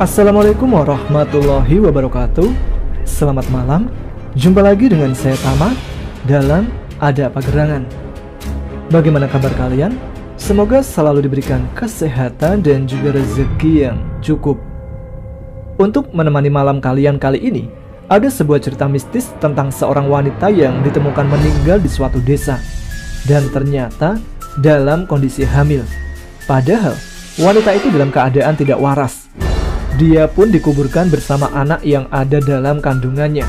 Assalamualaikum warahmatullahi wabarakatuh. Selamat malam. Jumpa lagi dengan saya Tama dalam Ada Apa Gerangan. Bagaimana kabar kalian? Semoga selalu diberikan kesehatan dan juga rezeki yang cukup. Untuk menemani malam kalian kali ini, ada sebuah cerita mistis tentang seorang wanita yang ditemukan meninggal di suatu desa. Dan ternyata dalam kondisi hamil. Padahal wanita itu dalam keadaan tidak waras. Dia pun dikuburkan bersama anak yang ada dalam kandungannya.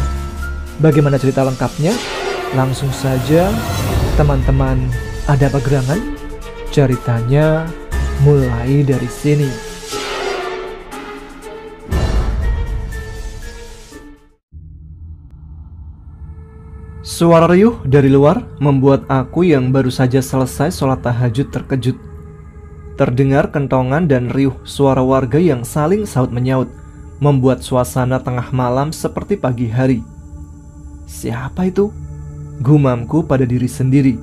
Bagaimana cerita lengkapnya? Langsung saja teman-teman Ada Apa Gerangan, ceritanya mulai dari sini. Suara riuh dari luar membuat aku yang baru saja selesai sholat tahajud terkejut. Terdengar kentongan dan riuh suara warga yang saling saut menyaut, membuat suasana tengah malam seperti pagi hari. Siapa itu? Gumamku pada diri sendiri.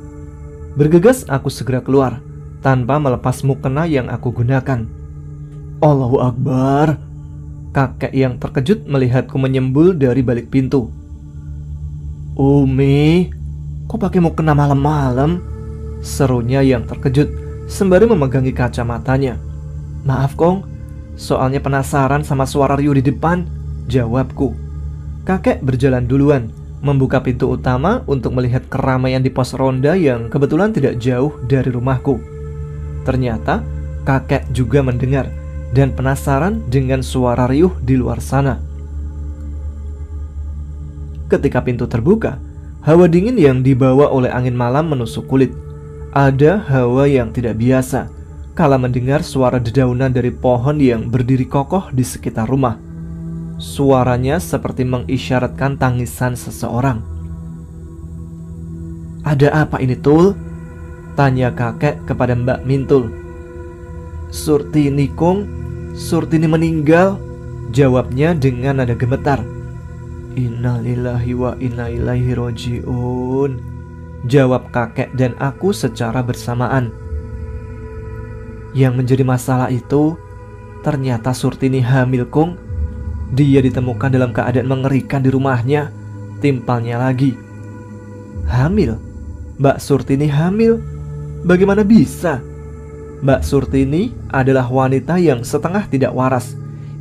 Bergegas aku segera keluar, tanpa melepas mukena yang aku gunakan. Allahu Akbar. Kakek yang terkejut melihatku menyembul dari balik pintu. Umi, kok pakai mukena malam-malam? Serunya yang terkejut sembari memegangi kacamatanya. Maaf Kong, soalnya penasaran sama suara riuh di depan, jawabku. Kakek berjalan duluan, membuka pintu utama untuk melihat keramaian di pos ronda yang kebetulan tidak jauh dari rumahku. Ternyata kakek juga mendengar dan penasaran dengan suara riuh di luar sana. Ketika pintu terbuka, hawa dingin yang dibawa oleh angin malam menusuk kulit. Ada hawa yang tidak biasa kala mendengar suara dedaunan dari pohon yang berdiri kokoh di sekitar rumah. Suaranya seperti mengisyaratkan tangisan seseorang. Ada apa ini, Tul? Tanya kakek kepada Mbak Mintul. Surtini Kong, Surtini meninggal, jawabnya dengan nada gemetar. Innalillahi wa inna ilaihi roji'un, jawab kakek dan aku secara bersamaan. Yang menjadi masalah itu, ternyata Surtini hamil Kong. Dia ditemukan dalam keadaan mengerikan di rumahnya. Timpalnya lagi. Hamil? Mbak Surtini hamil? Bagaimana bisa? Mbak Surtini adalah wanita yang setengah tidak waras.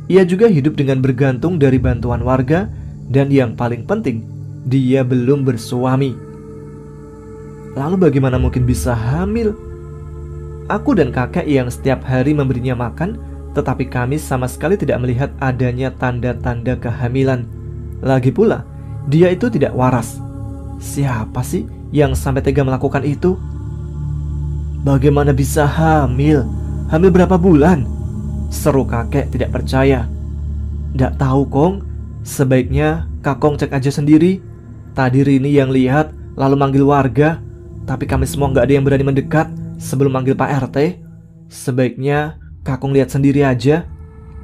Ia juga hidup dengan bergantung dari bantuan warga. Dan yang paling penting, dia belum bersuami. Lalu bagaimana mungkin bisa hamil? Aku dan kakek yang setiap hari memberinya makan, tetapi kami sama sekali tidak melihat adanya tanda-tanda kehamilan. Lagi pula, dia itu tidak waras. Siapa sih yang sampai tega melakukan itu? Bagaimana bisa hamil? Hamil berapa bulan? Seru kakek tidak percaya. Nggak tahu Kong, sebaiknya Kakong cek aja sendiri. Tadi Rini yang lihat lalu manggil warga, tapi kami semua nggak ada yang berani mendekat sebelum manggil Pak RT. Sebaiknya Kakong lihat sendiri aja,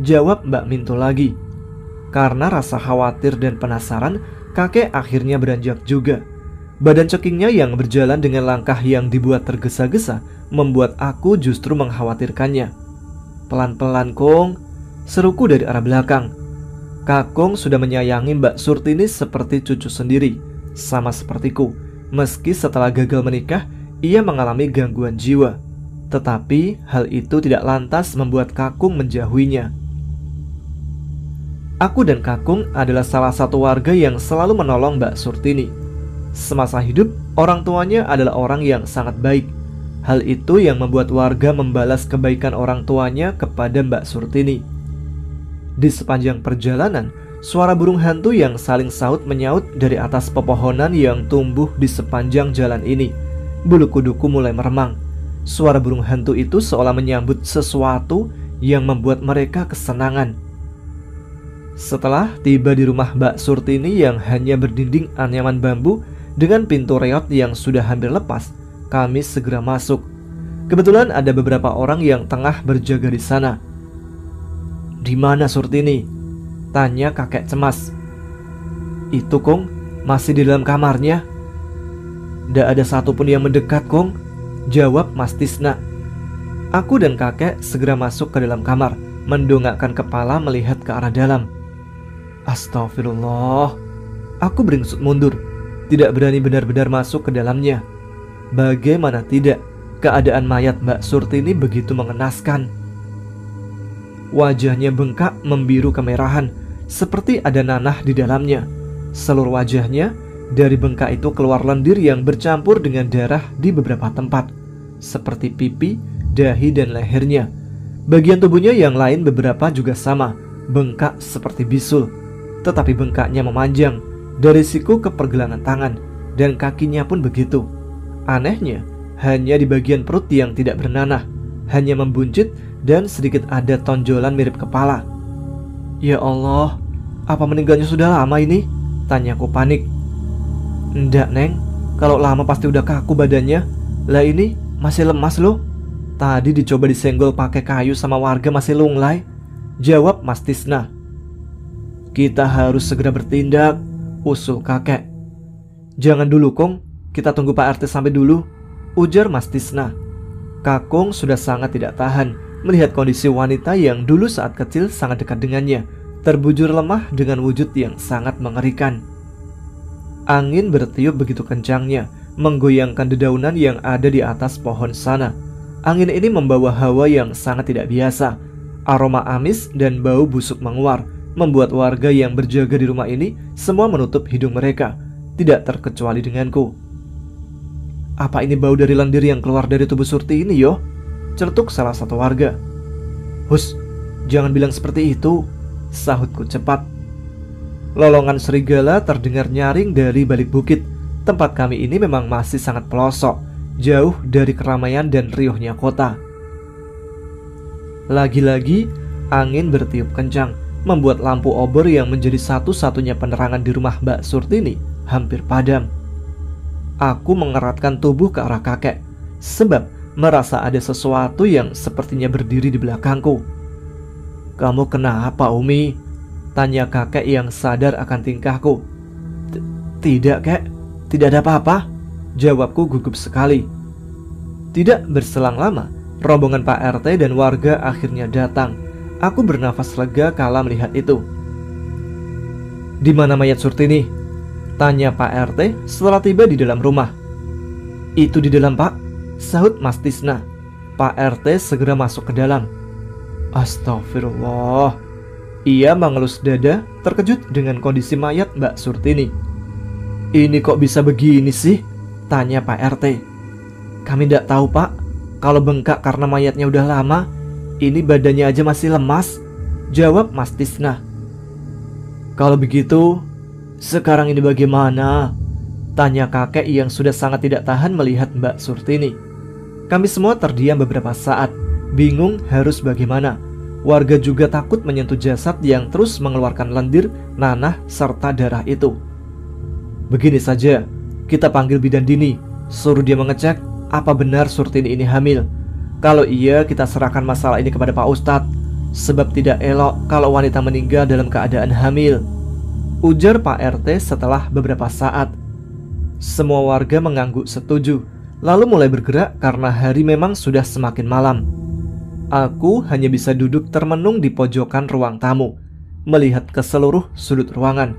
jawab Mbak Mintul lagi. Karena rasa khawatir dan penasaran, kakek akhirnya beranjak juga. Badan cekingnya yang berjalan dengan langkah yang dibuat tergesa-gesa membuat aku justru mengkhawatirkannya. Pelan-pelan Kong, seruku dari arah belakang. Kakong sudah menyayangi Mbak Surtini seperti cucu sendiri, sama sepertiku. Meski setelah gagal menikah, ia mengalami gangguan jiwa. Tetapi hal itu tidak lantas membuat Kakung menjauhinya. Aku dan Kakung adalah salah satu warga yang selalu menolong Mbak Surtini. Semasa hidup, orang tuanya adalah orang yang sangat baik. Hal itu yang membuat warga membalas kebaikan orang tuanya kepada Mbak Surtini. Di sepanjang perjalanan, suara burung hantu yang saling saut menyaut dari atas pepohonan yang tumbuh di sepanjang jalan ini. Bulu kuduku mulai meremang. Suara burung hantu itu seolah menyambut sesuatu yang membuat mereka kesenangan. Setelah tiba di rumah Mbak Surtini yang hanya berdinding anyaman bambu dengan pintu reot yang sudah hampir lepas, kami segera masuk. Kebetulan ada beberapa orang yang tengah berjaga di sana. Di mana Surtini? Tanya kakek cemas. Itu Kong, masih di dalam kamarnya. Tidak ada satupun yang mendekat Kong, jawab Mas Tisna. Aku dan kakek segera masuk ke dalam kamar, mendongakkan kepala melihat ke arah dalam. Astagfirullah. Aku beringsut mundur, tidak berani benar-benar masuk ke dalamnya. Bagaimana tidak, keadaan mayat Mbak Surtini begitu mengenaskan. Wajahnya bengkak membiru kemerahan, seperti ada nanah di dalamnya. Seluruh wajahnya, dari bengkak itu keluar lendir yang bercampur dengan darah di beberapa tempat, seperti pipi, dahi, dan lehernya. Bagian tubuhnya yang lain beberapa juga sama, bengkak seperti bisul. Tetapi bengkaknya memanjang dari siku ke pergelangan tangan, dan kakinya pun begitu. Anehnya, hanya di bagian perut yang tidak bernanah, hanya membuncit dan sedikit ada tonjolan mirip kepala. Ya Allah, apa meninggalnya sudah lama ini? Tanyaku panik. Enggak, Neng, kalau lama pasti udah kaku badannya. Lah ini masih lemas loh. Tadi dicoba disenggol pakai kayu sama warga masih lunglai, jawab Mas Tisna. Kita harus segera bertindak, usul kakek. Jangan dulu, Kong, kita tunggu Pak RT sampai dulu, ujar Mas Tisna. Kakung sudah sangat tidak tahan melihat kondisi wanita yang dulu saat kecil sangat dekat dengannya, terbujur lemah dengan wujud yang sangat mengerikan. Angin bertiup begitu kencangnya, menggoyangkan dedaunan yang ada di atas pohon sana. Angin ini membawa hawa yang sangat tidak biasa. Aroma amis dan bau busuk menguar, membuat warga yang berjaga di rumah ini semua menutup hidung mereka, tidak terkecuali denganku. Apa ini bau dari lendir yang keluar dari tubuh Surti ini, yo? Celetuk salah satu warga. Hus, jangan bilang seperti itu, sahutku cepat. Lolongan serigala terdengar nyaring dari balik bukit. Tempat kami ini memang masih sangat pelosok, jauh dari keramaian dan riuhnya kota. Lagi-lagi angin bertiup kencang, membuat lampu obor yang menjadi satu-satunya penerangan di rumah Mbak Surtini hampir padam. Aku mengeratkan tubuh ke arah kakek, sebab merasa ada sesuatu yang sepertinya berdiri di belakangku. Kamu kenapa, Umi? Tanya kakek yang sadar akan tingkahku. Tidak, kek, tidak ada apa-apa, jawabku gugup sekali. Tidak berselang lama, rombongan Pak RT dan warga akhirnya datang. Aku bernafas lega kala melihat itu. Di mana mayat Surtini? Tanya Pak RT setelah tiba di dalam rumah. Itu di dalam, Pak, sahut Mas Tisna. Pak RT segera masuk ke dalam. Astagfirullah. Ia mengelus dada, terkejut dengan kondisi mayat Mbak Surtini. Ini kok bisa begini sih? Tanya Pak RT. Kami tidak tahu, Pak. Kalau bengkak karena mayatnya udah lama, ini badannya aja masih lemas, jawab Mas Tisna. Kalau begitu, sekarang ini bagaimana? Tanya kakek yang sudah sangat tidak tahan melihat Mbak Surtini. Kami semua terdiam beberapa saat, bingung harus bagaimana. Warga juga takut menyentuh jasad yang terus mengeluarkan lendir, nanah, serta darah itu. Begini saja, kita panggil bidan Dini, suruh dia mengecek apa benar Surtini ini hamil. Kalau iya, kita serahkan masalah ini kepada Pak Ustadz, sebab tidak elok kalau wanita meninggal dalam keadaan hamil, ujar Pak RT setelah beberapa saat. Semua warga mengangguk setuju, lalu mulai bergerak karena hari memang sudah semakin malam. Aku hanya bisa duduk termenung di pojokan ruang tamu, melihat ke seluruh sudut ruangan.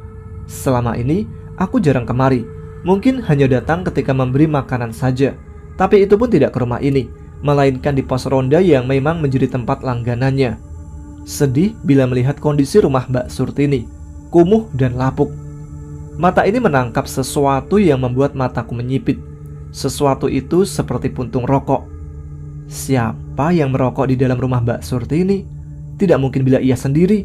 Selama ini, aku jarang kemari, mungkin hanya datang ketika memberi makanan saja, tapi itu pun tidak ke rumah ini, melainkan di pos ronda yang memang menjadi tempat langganannya. Sedih bila melihat kondisi rumah Mbak Surtini, kumuh dan lapuk. Mata ini menangkap sesuatu yang membuat mataku menyipit. Sesuatu itu seperti puntung rokok. Siapa yang merokok di dalam rumah Mbak Surtini? Tidak mungkin bila ia sendiri.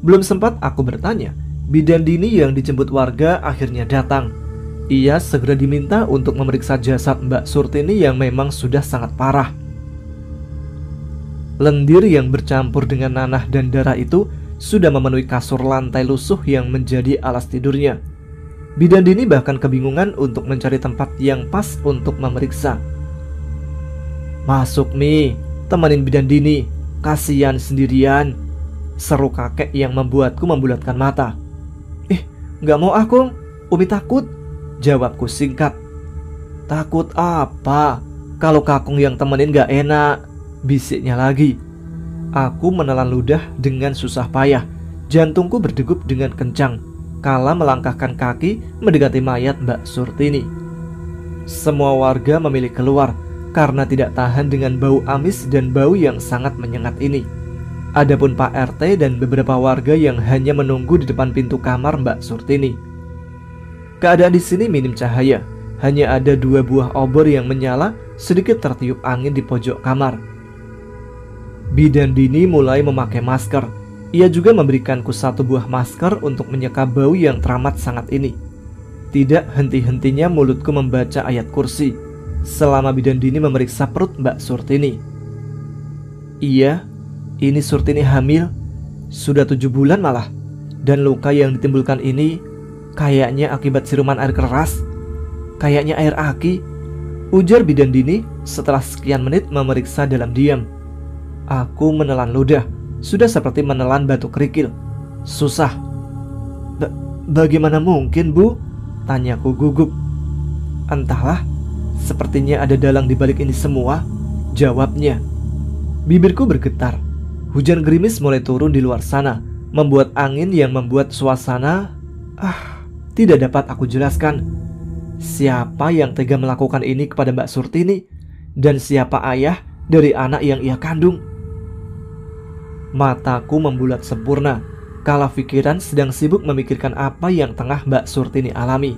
Belum sempat aku bertanya, bidan Dini yang dijemput warga akhirnya datang. Ia segera diminta untuk memeriksa jasad Mbak Surtini yang memang sudah sangat parah. Lendir yang bercampur dengan nanah dan darah itu sudah memenuhi kasur lantai lusuh yang menjadi alas tidurnya. Bidan Dini bahkan kebingungan untuk mencari tempat yang pas untuk memeriksa. Masuk Mi, temenin bidan Dini, kasihan sendirian, seru kakek yang membuatku membulatkan mata. Gak mau aku, Umi takut, jawabku singkat. Takut apa? Kalau kakung yang temenin gak enak, bisiknya lagi. Aku menelan ludah dengan susah payah. Jantungku berdegup dengan kencang kala melangkahkan kaki mendekati mayat Mbak Surtini. Semua warga memilih keluar karena tidak tahan dengan bau amis dan bau yang sangat menyengat ini. Adapun Pak RT dan beberapa warga yang hanya menunggu di depan pintu kamar Mbak Surtini. Keadaan di sini minim cahaya, hanya ada 2 buah obor yang menyala, sedikit tertiup angin di pojok kamar. Bidan Dini mulai memakai masker. Ia juga memberikanku 1 buah masker untuk menyeka bau yang teramat sangat ini. Tidak henti-hentinya mulutku membaca ayat kursi selama Bidan Dini memeriksa perut Mbak Surtini. Iya, ini Surtini hamil, sudah 7 bulan malah. Dan luka yang ditimbulkan ini kayaknya akibat siruman air keras, kayaknya air aki, ujar Bidan Dini setelah sekian menit memeriksa dalam diam. Aku menelan ludah, sudah seperti menelan batu kerikil. Susah. Bagaimana mungkin, Bu? Tanyaku gugup. Entahlah, sepertinya ada dalang di balik ini semua, jawabnya. Bibirku bergetar. Hujan gerimis mulai turun di luar sana, membuat angin yang membuat suasana tidak dapat aku jelaskan. Siapa yang tega melakukan ini kepada Mbak Surtini? Dan siapa ayah dari anak yang ia kandung? Mataku membulat sempurna kala pikiran sedang sibuk memikirkan apa yang tengah Mbak Surtini alami.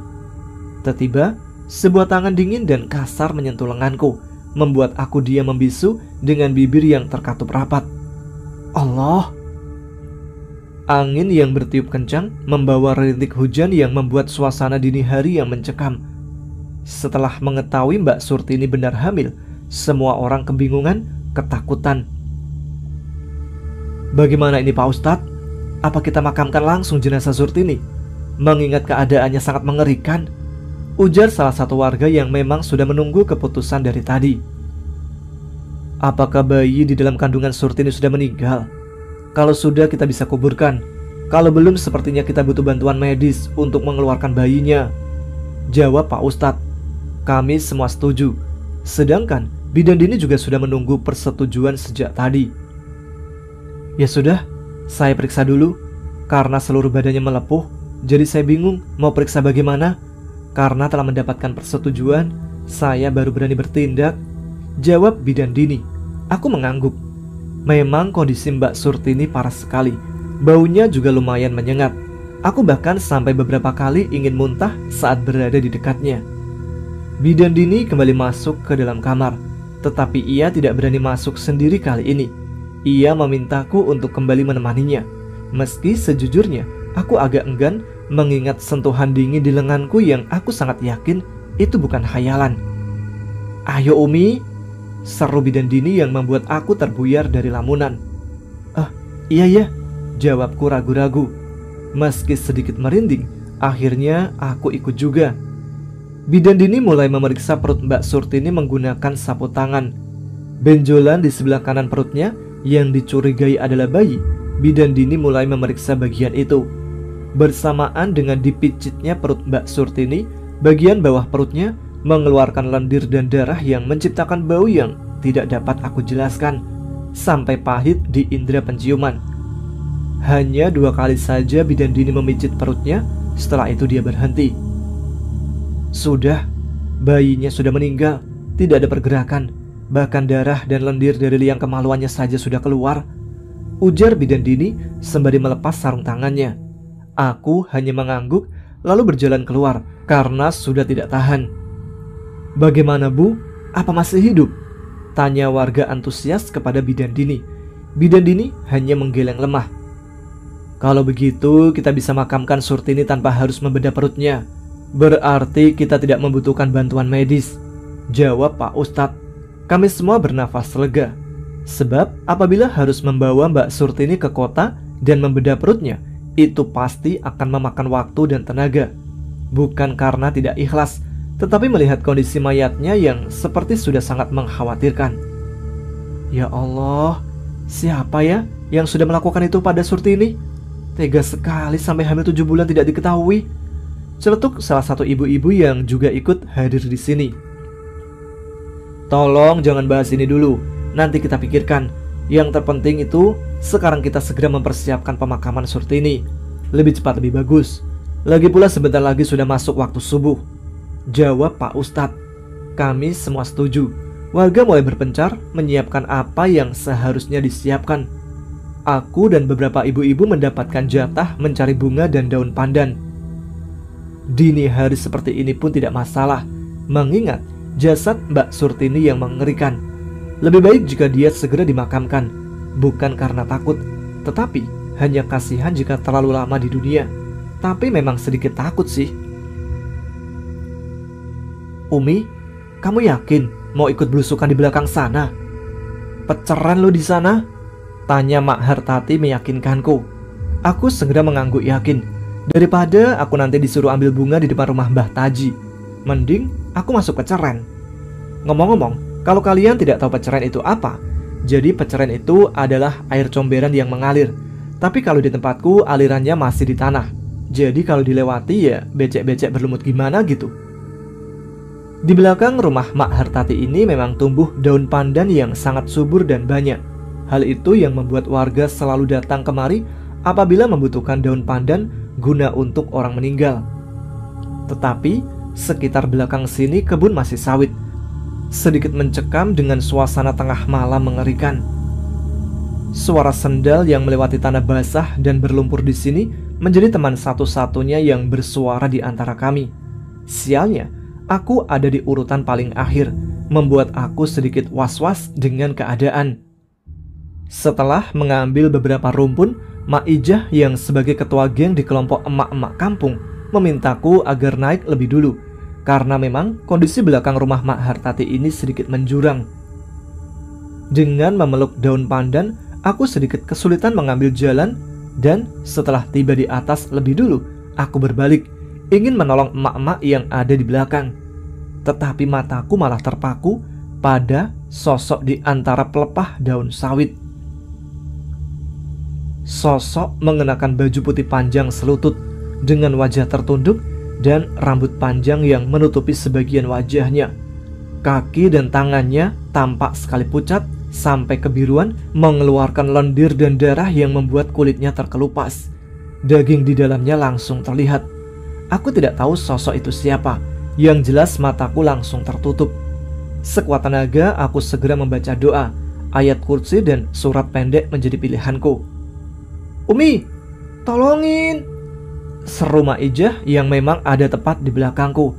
Tiba-tiba sebuah tangan dingin dan kasar menyentuh lenganku, membuat aku diam membisu dengan bibir yang terkatup rapat. Allah! Angin yang bertiup kencang membawa rintik hujan yang membuat suasana dini hari yang mencekam. Setelah mengetahui Mbak Surtini benar hamil, semua orang kebingungan, ketakutan. Bagaimana ini Pak Ustadz? Apa kita makamkan langsung jenazah Surtini? Mengingat keadaannya sangat mengerikan, ujar salah satu warga yang memang sudah menunggu keputusan dari tadi. Apakah bayi di dalam kandungan Surtini sudah meninggal? Kalau sudah kita bisa kuburkan. Kalau belum sepertinya kita butuh bantuan medis untuk mengeluarkan bayinya, jawab Pak Ustadz. Kami semua setuju. Sedangkan Bidan Dini juga sudah menunggu persetujuan sejak tadi. Ya sudah, saya periksa dulu. Karena seluruh badannya melepuh, jadi saya bingung mau periksa bagaimana. Karena telah mendapatkan persetujuan, saya baru berani bertindak, jawab Bidan Dini. Aku mengangguk. Memang kondisi Mbak Surtini parah sekali. Baunya juga lumayan menyengat. Aku bahkan sampai beberapa kali ingin muntah saat berada di dekatnya. Bidan Dini kembali masuk ke dalam kamar, tetapi ia tidak berani masuk sendiri kali ini. Ia memintaku untuk kembali menemaninya. Meski sejujurnya aku agak enggan mengingat sentuhan dingin di lenganku yang aku sangat yakin itu bukan khayalan. Ayo Umi, seru Bidan Dini yang membuat aku terbuyar dari lamunan. Iya, jawabku ragu-ragu. Meski sedikit merinding, akhirnya aku ikut juga. Bidan Dini mulai memeriksa perut Mbak Surtini menggunakan sapu tangan. Benjolan di sebelah kanan perutnya yang dicurigai adalah bayi. Bidan Dini mulai memeriksa bagian itu. Bersamaan dengan dipijitnya perut Mbak Surtini, bagian bawah perutnya mengeluarkan lendir dan darah yang menciptakan bau yang tidak dapat aku jelaskan, sampai pahit di indera penciuman. Hanya 2 kali saja Bidan Dini memijit perutnya, setelah itu dia berhenti. Sudah, bayinya sudah meninggal, tidak ada pergerakan. Bahkan darah dan lendir dari liang kemaluannya saja sudah keluar, ujar Bidan Dini sembari melepas sarung tangannya. Aku hanya mengangguk lalu berjalan keluar karena sudah tidak tahan. Bagaimana Bu? Apa masih hidup? Tanya warga antusias kepada Bidan Dini. Bidan Dini hanya menggeleng lemah. Kalau begitu kita bisa makamkan Surtini tanpa harus membedah perutnya. Berarti kita tidak membutuhkan bantuan medis, jawab Pak Ustadz. Kami semua bernafas lega. Sebab apabila harus membawa Mbak Surtini ke kota dan membedah perutnya, itu pasti akan memakan waktu dan tenaga. Bukan karena tidak ikhlas, tetapi melihat kondisi mayatnya yang seperti sudah sangat mengkhawatirkan. Ya Allah, siapa ya yang sudah melakukan itu pada Surtini? Tega sekali sampai hamil 7 bulan tidak diketahui, celetuk salah satu ibu-ibu yang juga ikut hadir di sini. Tolong jangan bahas ini dulu, nanti kita pikirkan. Yang terpenting itu, sekarang kita segera mempersiapkan pemakaman Surtini. Lebih cepat lebih bagus. Lagi pula sebentar lagi sudah masuk waktu subuh. Jawab Pak Ustadz. Kami semua setuju. Warga mulai berpencar menyiapkan apa yang seharusnya disiapkan. Aku dan beberapa ibu-ibu mendapatkan jatah mencari bunga dan daun pandan. Dini hari seperti ini pun tidak masalah, mengingat jasad Mbak Surtini yang mengerikan. Lebih baik jika dia segera dimakamkan, bukan karena takut, tetapi hanya kasihan jika terlalu lama di dunia. Tapi memang sedikit takut sih. Umi, kamu yakin mau ikut belusukan di belakang sana? Peceran lo di sana? Tanya Mak Hartati meyakinkanku. Aku segera mengangguk yakin. Daripada aku nanti disuruh ambil bunga di depan rumah Mbah Taji, mending aku masuk peceran. Ngomong-ngomong, kalau kalian tidak tahu peceran itu apa, jadi peceran itu adalah air comberan yang mengalir. Tapi kalau di tempatku alirannya masih di tanah. Jadi kalau dilewati ya becek-becek berlumut gimana gitu. Di belakang rumah Mak Hartati ini memang tumbuh daun pandan yang sangat subur dan banyak. Hal itu yang membuat warga selalu datang kemari apabila membutuhkan daun pandan guna untuk orang meninggal. Tetapi sekitar belakang sini kebun masih sawit, sedikit mencekam dengan suasana tengah malam mengerikan. Suara sendal yang melewati tanah basah dan berlumpur di sini menjadi teman satu-satunya yang bersuara di antara kami. Sialnya, aku ada di urutan paling akhir, membuat aku sedikit was-was dengan keadaan. Setelah mengambil beberapa rumpun, Mak Ijah yang sebagai ketua geng di kelompok emak-emak kampung memintaku agar naik lebih dulu, karena memang kondisi belakang rumah Mak Hartati ini sedikit menjurang. Dengan memeluk daun pandan, aku sedikit kesulitan mengambil jalan, dan setelah tiba di atas lebih dulu, aku berbalik, ingin menolong emak-emak yang ada di belakang. Tetapi mataku malah terpaku pada sosok di antara pelepah daun sawit. Sosok mengenakan baju putih panjang selutut dengan wajah tertunduk dan rambut panjang yang menutupi sebagian wajahnya. Kaki dan tangannya tampak sekali pucat sampai kebiruan, mengeluarkan lendir dan darah yang membuat kulitnya terkelupas. Daging di dalamnya langsung terlihat. Aku tidak tahu sosok itu siapa. Yang jelas mataku langsung tertutup. Sekuat tenaga aku segera membaca doa, ayat kursi dan surat pendek menjadi pilihanku. Umi, tolongin, seru Mak Ijah yang memang ada tepat di belakangku.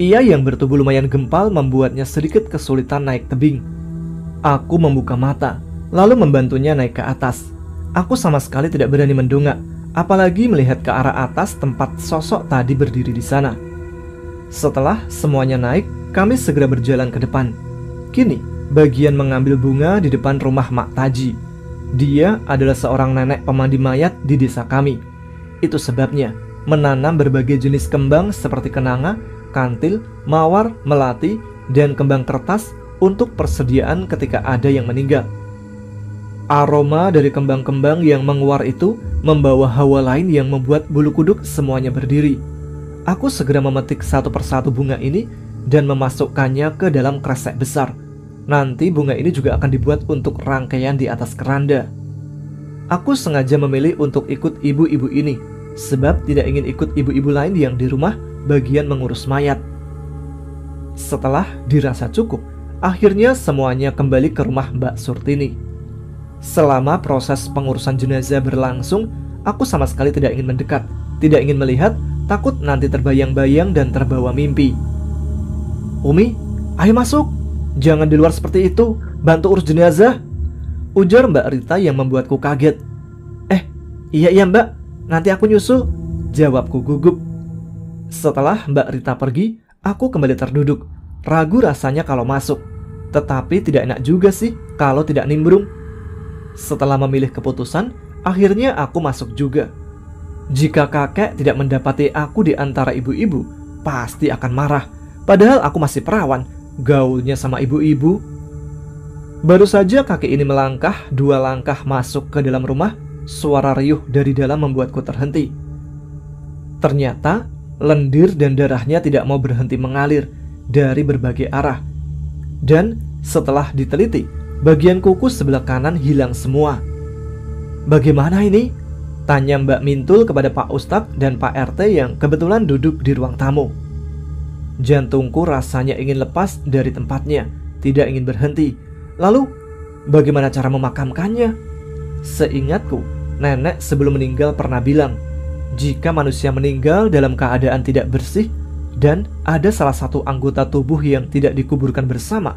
Ia yang bertubuh lumayan gempal membuatnya sedikit kesulitan naik tebing. Aku membuka mata, lalu membantunya naik ke atas. Aku sama sekali tidak berani mendongak, apalagi melihat ke arah atas tempat sosok tadi berdiri di sana. Setelah semuanya naik, kami segera berjalan ke depan. Kini, bagian mengambil bunga di depan rumah Mak Taji. Dia adalah seorang nenek pemandi mayat di desa kami. Itu sebabnya menanam berbagai jenis kembang seperti kenanga, kantil, mawar, melati, dan kembang kertas untuk persediaan ketika ada yang meninggal. Aroma dari kembang-kembang yang menguar itu membawa hawa lain yang membuat bulu kuduk semuanya berdiri. Aku segera memetik satu persatu bunga ini dan memasukkannya ke dalam kresek besar. Nanti bunga ini juga akan dibuat untuk rangkaian di atas keranda. Aku sengaja memilih untuk ikut ibu-ibu ini, sebab tidak ingin ikut ibu-ibu lain yang di rumah bagian mengurus mayat. Setelah dirasa cukup, akhirnya semuanya kembali ke rumah Mbak Surtini. Selama proses pengurusan jenazah berlangsung, aku sama sekali tidak ingin mendekat, tidak ingin melihat, takut nanti terbayang-bayang dan terbawa mimpi. Umi, ayo masuk. Jangan di luar seperti itu, bantu urus jenazah, ujar Mbak Rita yang membuatku kaget. Iya Mbak, nanti aku nyusul, jawabku gugup. Setelah Mbak Rita pergi, aku kembali terduduk, ragu rasanya kalau masuk. Tetapi tidak enak juga sih kalau tidak nimbrung. Setelah memilih keputusan, akhirnya aku masuk juga. Jika kakek tidak mendapati aku di antara ibu-ibu, pasti akan marah. Padahal aku masih perawan, gaulnya sama ibu-ibu. Baru saja kakek ini melangkah 2 langkah masuk ke dalam rumah, suara riuh dari dalam membuatku terhenti. Ternyata lendir dan darahnya tidak mau berhenti mengalir dari berbagai arah. Dan setelah diteliti, Bagian kuku sebelah kanan hilang semua. "Bagaimana ini?" tanya Mbak Mintul kepada Pak Ustadz dan Pak RT yang kebetulan duduk di ruang tamu. Jantungku rasanya ingin lepas dari tempatnya, tidak ingin berhenti. Lalu, bagaimana cara memakamkannya? Seingatku, nenek sebelum meninggal pernah bilang, jika manusia meninggal dalam keadaan tidak bersih dan ada salah satu anggota tubuh yang tidak dikuburkan bersama,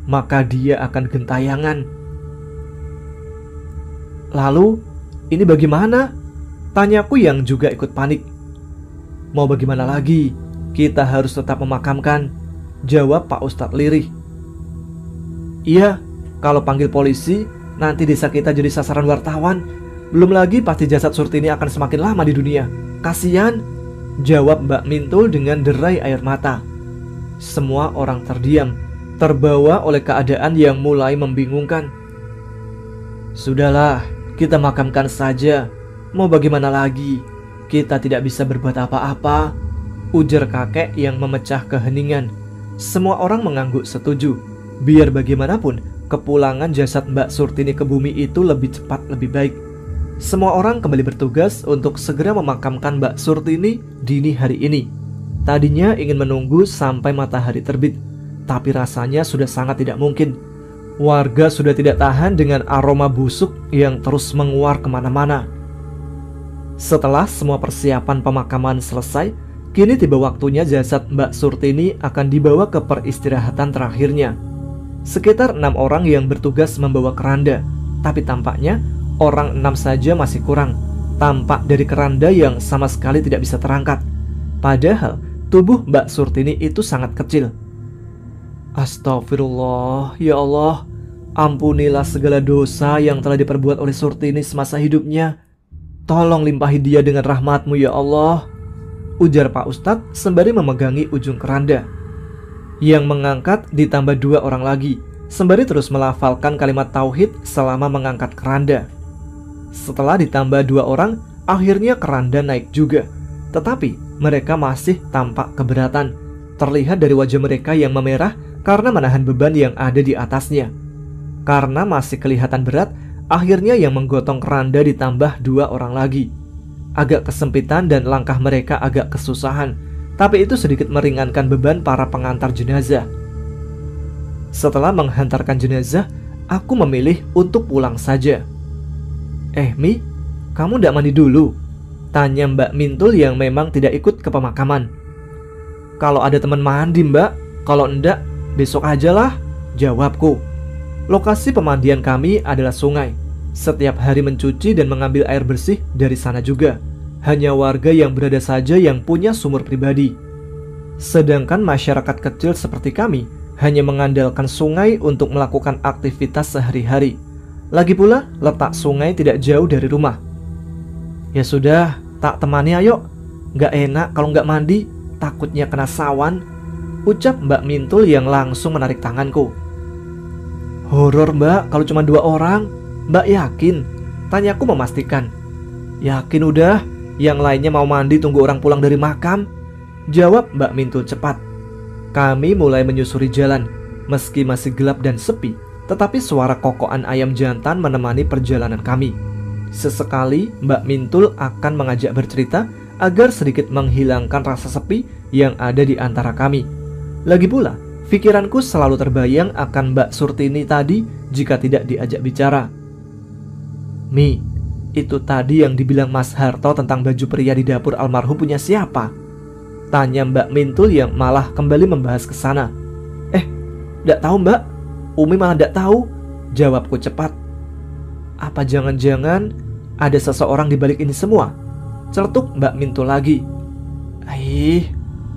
maka dia akan gentayangan. "Lalu, ini bagaimana?" tanyaku yang juga ikut panik. "Mau bagaimana lagi? Kita harus tetap memakamkan," jawab Pak Ustadz lirih. "Iya, kalau panggil polisi, nanti desa kita jadi sasaran wartawan. Belum lagi pasti jasad Surtini akan semakin lama di dunia. Kasian," jawab Mbak Mintul dengan derai air mata. Semua orang terdiam, terbawa oleh keadaan yang mulai membingungkan. "Sudahlah, kita makamkan saja. Mau bagaimana lagi? Kita tidak bisa berbuat apa-apa," ujar kakek yang memecah keheningan. Semua orang mengangguk setuju. Biar bagaimanapun, kepulangan jasad Mbak Surtini ke bumi itu lebih cepat lebih baik. Semua orang kembali bertugas untuk segera memakamkan Mbak Surtini dini hari ini. Tadinya ingin menunggu sampai matahari terbit, tapi rasanya sudah sangat tidak mungkin. Warga sudah tidak tahan dengan aroma busuk yang terus menguar kemana-mana. Setelah semua persiapan pemakaman selesai, kini tiba waktunya jasad Mbak Surtini akan dibawa ke peristirahatan terakhirnya. Sekitar 6 orang yang bertugas membawa keranda, tapi tampaknya orang 6 saja masih kurang. Tampak dari keranda yang sama sekali tidak bisa terangkat. Padahal tubuh Mbak Surtini itu sangat kecil. Astagfirullah, ya Allah, ampunilah segala dosa yang telah diperbuat oleh Surtini semasa hidupnya. Tolong limpahi dia dengan rahmat-Mu ya Allah, ujar Pak Ustadz sembari memegangi ujung keranda. Yang mengangkat ditambah 2 orang lagi, sembari terus melafalkan kalimat tauhid selama mengangkat keranda. Setelah ditambah 2 orang, akhirnya keranda naik juga. Tetapi mereka masih tampak keberatan. Terlihat dari wajah mereka yang memerah karena menahan beban yang ada di atasnya. Karena masih kelihatan berat, akhirnya yang menggotong keranda ditambah 2 orang lagi. Agak kesempitan dan langkah mereka agak kesusahan, tapi itu sedikit meringankan beban para pengantar jenazah. Setelah menghantarkan jenazah, aku memilih untuk pulang saja. Mi, kamu tidak mandi dulu?" tanya Mbak Mintul yang memang tidak ikut ke pemakaman. "Kalau ada teman mandi Mbak, kalau enggak besok aja lah," jawabku. Lokasi pemandian kami adalah sungai. Setiap hari mencuci dan mengambil air bersih dari sana juga. Hanya warga yang berada saja yang punya sumur pribadi. Sedangkan masyarakat kecil seperti kami hanya mengandalkan sungai untuk melakukan aktivitas sehari-hari. Lagi pula letak sungai tidak jauh dari rumah. "Ya sudah, tak temani ayo. Gak enak kalau gak mandi, takutnya kena sawan," ucap Mbak Mintul yang langsung menarik tanganku. "Horor Mbak kalau cuma 2 orang. Mbak yakin?" tanyaku memastikan. "Yakin udah, yang lainnya mau mandi tunggu orang pulang dari makam," jawab Mbak Mintul cepat. Kami mulai menyusuri jalan. Meski masih gelap dan sepi, tetapi suara kokokan ayam jantan menemani perjalanan kami. Sesekali Mbak Mintul akan mengajak bercerita agar sedikit menghilangkan rasa sepi yang ada di antara kami. Lagi pula, pikiranku selalu terbayang akan Mbak Surtini tadi jika tidak diajak bicara. "Mi, itu tadi yang dibilang Mas Harto tentang baju pria di dapur almarhum punya siapa?" tanya Mbak Mintul yang malah kembali membahas ke sana. "Nggak tahu Mbak, Umi malah nggak tahu," jawabku cepat. "Apa jangan-jangan ada seseorang di balik ini semua?" celetuk Mbak Mintul lagi.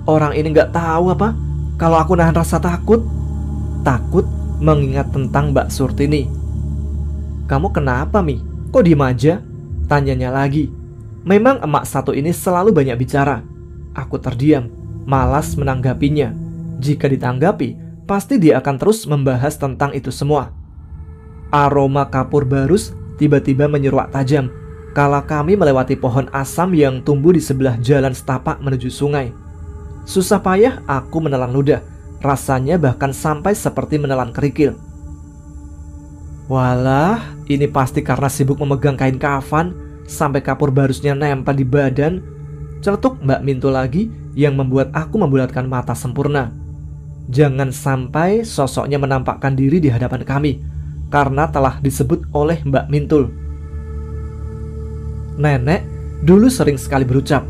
Orang ini nggak tahu apa kalau aku nahan rasa takut. Takut mengingat tentang Mbak Surtini. "Kamu kenapa Mi? Kok diem aja?" tanyanya lagi. Memang emak satu ini selalu banyak bicara. Aku terdiam, malas menanggapinya. Jika ditanggapi, pasti dia akan terus membahas tentang itu semua. Aroma kapur barus tiba-tiba menyeruak tajam kala kami melewati pohon asam yang tumbuh di sebelah jalan setapak menuju sungai. Susah payah aku menelan ludah, rasanya bahkan sampai seperti menelan kerikil. Walah, ini pasti karena sibuk memegang kain kafan sampai kapur barusnya nempel di badan. Celetuk Mbak Mintul lagi yang membuat aku membulatkan mata sempurna. Jangan sampai sosoknya menampakkan diri di hadapan kami, karena telah disebut oleh Mbak Mintul. Nenek dulu sering sekali berucap,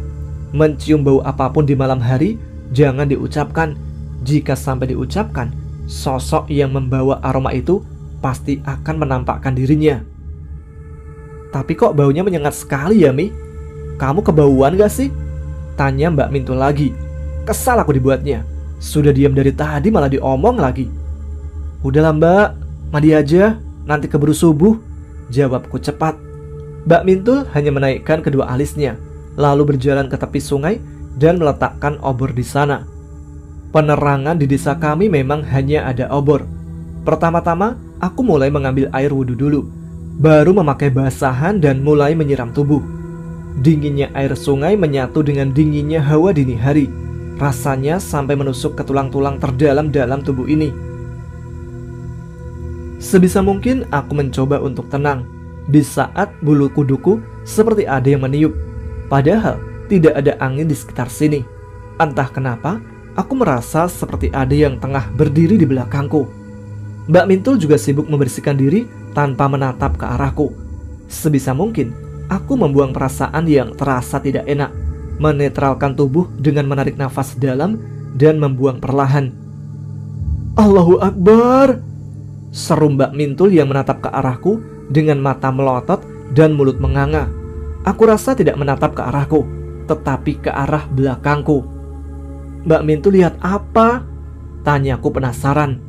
mencium bau apapun di malam hari jangan diucapkan. Jika sampai diucapkan, sosok yang membawa aroma itu pasti akan menampakkan dirinya. Tapi kok baunya menyengat sekali ya, Mi? Kamu kebauan gak sih? Tanya Mbak Mintul lagi. Kesal aku dibuatnya. Sudah diam dari tadi malah diomong lagi. Udahlah Mbak, mandi aja, nanti keburu subuh, jawabku cepat. Mbak Mintul hanya menaikkan kedua alisnya, lalu berjalan ke tepi sungai dan meletakkan obor di sana. Penerangan di desa kami memang hanya ada obor. Pertama-tama, aku mulai mengambil air wudhu dulu, baru memakai basahan dan mulai menyiram tubuh. Dinginnya air sungai menyatu dengan dinginnya hawa dini hari. Rasanya sampai menusuk ke tulang-tulang terdalam-dalam tubuh ini. Sebisa mungkin aku mencoba untuk tenang di saat bulu kuduku seperti ada yang meniup. Padahal tidak ada angin di sekitar sini. Entah kenapa, aku merasa seperti ada yang tengah berdiri di belakangku. Mbak Mintul juga sibuk membersihkan diri tanpa menatap ke arahku. Sebisa mungkin, aku membuang perasaan yang terasa tidak enak, menetralkan tubuh dengan menarik nafas dalam dan membuang perlahan. Allahu Akbar! Seru Mbak Mintul yang menatap ke arahku dengan mata melotot dan mulut menganga. Aku rasa tidak menatap ke arahku, tetapi ke arah belakangku. Mbak Mintul lihat apa? Tanyaku penasaran.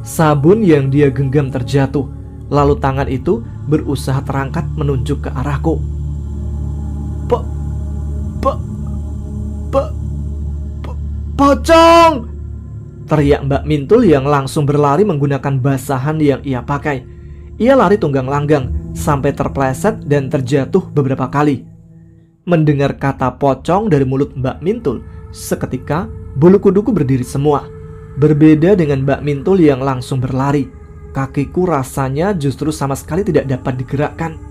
Sabun yang dia genggam terjatuh, lalu tangan itu berusaha terangkat menunjuk ke arahku. Pocong! Teriak Mbak Mintul yang langsung berlari menggunakan basahan yang ia pakai. Ia lari tunggang langgang sampai terpleset dan terjatuh beberapa kali. Mendengar kata pocong dari mulut Mbak Mintul, seketika bulu kuduku berdiri semua. Berbeda dengan Mbak Mintul yang langsung berlari, kakiku rasanya justru sama sekali tidak dapat digerakkan.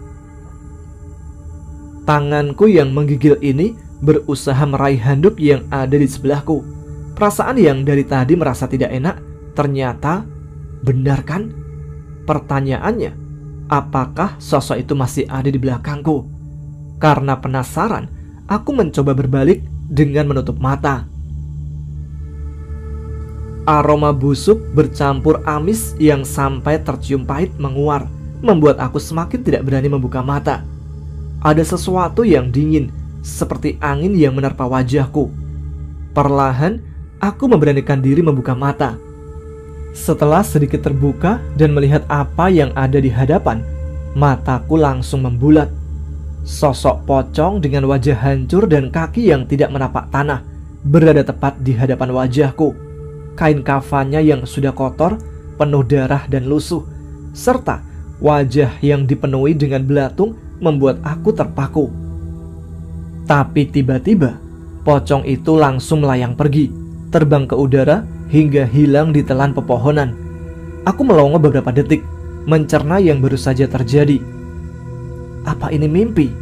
Tanganku yang menggigil ini berusaha meraih handuk yang ada di sebelahku. Perasaan yang dari tadi merasa tidak enak ternyata benar kan? Pertanyaannya, apakah sosok itu masih ada di belakangku? Karena penasaran, aku mencoba berbalik dengan menutup mata. Aroma busuk bercampur amis yang sampai tercium pahit menguar, membuat aku semakin tidak berani membuka mata. Ada sesuatu yang dingin, seperti angin yang menerpa wajahku. Perlahan, aku memberanikan diri membuka mata. Setelah sedikit terbuka dan melihat apa yang ada di hadapan, mataku langsung membulat. Sosok pocong dengan wajah hancur dan kaki yang tidak menapak tanah berada tepat di hadapan wajahku. Kain kafannya yang sudah kotor, penuh darah dan lusuh, serta wajah yang dipenuhi dengan belatung membuat aku terpaku. Tapi tiba-tiba, pocong itu langsung melayang pergi, terbang ke udara hingga hilang di telan pepohonan. Aku melongo beberapa detik, mencerna yang baru saja terjadi. Apa ini mimpi?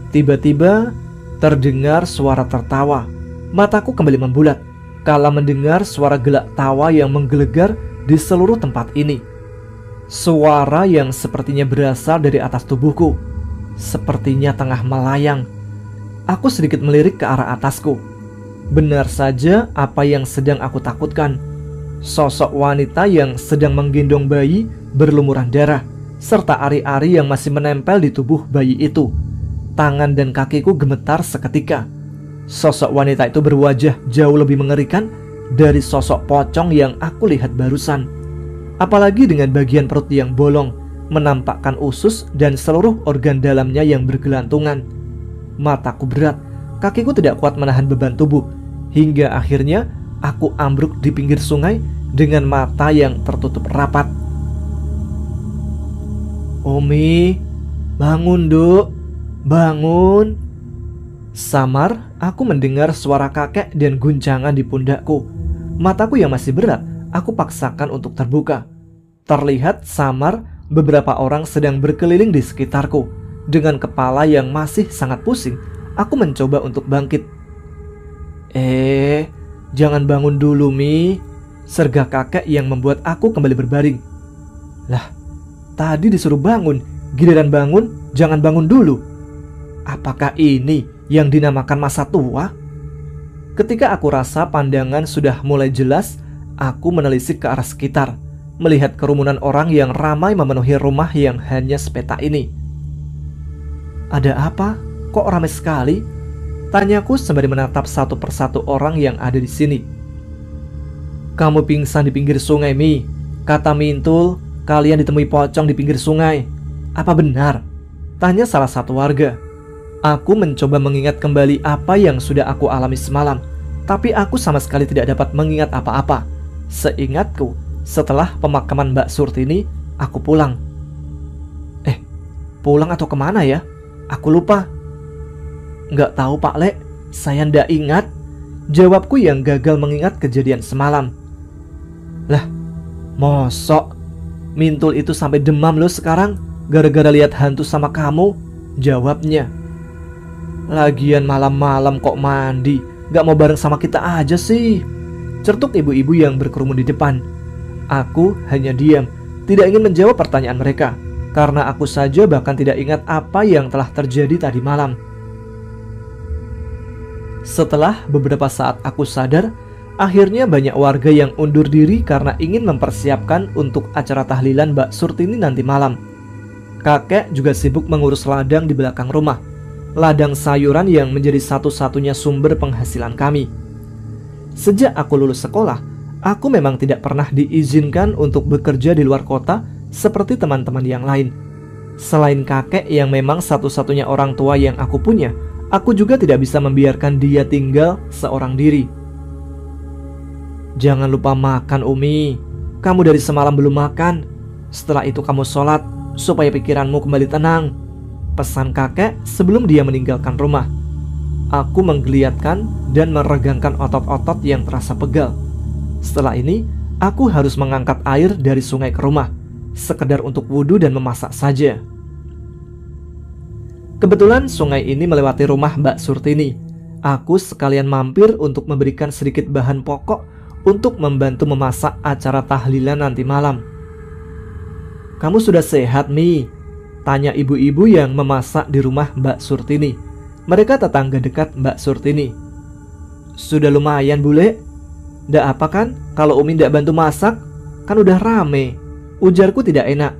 Tiba-tiba terdengar suara tertawa. Mataku kembali membulat kala mendengar suara gelak tawa yang menggelegar di seluruh tempat ini. Suara yang sepertinya berasal dari atas tubuhku, sepertinya tengah melayang. Aku sedikit melirik ke arah atasku. Benar saja apa yang sedang aku takutkan. Sosok wanita yang sedang menggendong bayi berlumuran darah, serta ari-ari yang masih menempel di tubuh bayi itu. Tangan dan kakiku gemetar seketika. Sosok wanita itu berwajah jauh lebih mengerikan dari sosok pocong yang aku lihat barusan. Apalagi dengan bagian perut yang bolong, menampakkan usus dan seluruh organ dalamnya yang bergelantungan. Mataku berat, kakiku tidak kuat menahan beban tubuh, hingga akhirnya aku ambruk di pinggir sungai dengan mata yang tertutup rapat. Umi, bangun Duk, bangun. Samar, aku mendengar suara kakek dan guncangan di pundakku. Mataku yang masih berat, aku paksakan untuk terbuka. Terlihat samar beberapa orang sedang berkeliling di sekitarku. Dengan kepala yang masih sangat pusing, aku mencoba untuk bangkit. Jangan bangun dulu, Mi, sergah kakek yang membuat aku kembali berbaring. Lah, tadi disuruh bangun, giliran bangun, jangan bangun dulu. Apakah ini yang dinamakan masa tua? Ketika aku rasa pandangan sudah mulai jelas, aku menelisik ke arah sekitar, melihat kerumunan orang yang ramai memenuhi rumah yang hanya sepetak ini. Ada apa? Kok ramai sekali? Tanyaku sembari menatap satu persatu orang yang ada di sini. Kamu pingsan di pinggir sungai, Mi. Kata Mintul, kalian ditemui pocong di pinggir sungai. Apa benar? Tanya salah satu warga. Aku mencoba mengingat kembali apa yang sudah aku alami semalam, tapi aku sama sekali tidak dapat mengingat apa-apa. Seingatku, setelah pemakaman Mbak Surtini, aku pulang. Pulang atau kemana ya? Aku lupa. Nggak tahu, Pak Le, saya ndak ingat. Jawabku yang gagal mengingat kejadian semalam. Lah, mosok Mintul itu sampai demam loh sekarang gara-gara lihat hantu sama kamu, jawabnya. Lagian malam-malam kok mandi, nggak mau bareng sama kita aja sih, certuk ibu-ibu yang berkerumun di depan. Aku hanya diam, tidak ingin menjawab pertanyaan mereka, karena aku saja bahkan tidak ingat apa yang telah terjadi tadi malam. Setelah beberapa saat aku sadar, akhirnya banyak warga yang undur diri karena ingin mempersiapkan untuk acara tahlilan Mbak Surtini nanti malam. Kakek juga sibuk mengurus ladang di belakang rumah, ladang sayuran yang menjadi satu-satunya sumber penghasilan kami. Sejak aku lulus sekolah, aku memang tidak pernah diizinkan untuk bekerja di luar kota seperti teman-teman yang lain. Selain kakek yang memang satu-satunya orang tua yang aku punya, aku juga tidak bisa membiarkan dia tinggal seorang diri. Jangan lupa makan, Umi. Kamu dari semalam belum makan. Setelah itu kamu sholat supaya pikiranmu kembali tenang, pesan kakek sebelum dia meninggalkan rumah. Aku menggeliatkan dan meregangkan otot-otot yang terasa pegal. Setelah ini, aku harus mengangkat air dari sungai ke rumah, sekedar untuk wudhu dan memasak saja. Kebetulan sungai ini melewati rumah Mbak Surtini. Aku sekalian mampir untuk memberikan sedikit bahan pokok untuk membantu memasak acara tahlilan nanti malam. Kamu sudah sehat, Mi? Tanya ibu-ibu yang memasak di rumah Mbak Surtini. Mereka tetangga dekat Mbak Surtini. Sudah lumayan, Bule. Ndak apa kan kalau Umi ndak bantu masak? Kan udah rame. Ujarku tidak enak.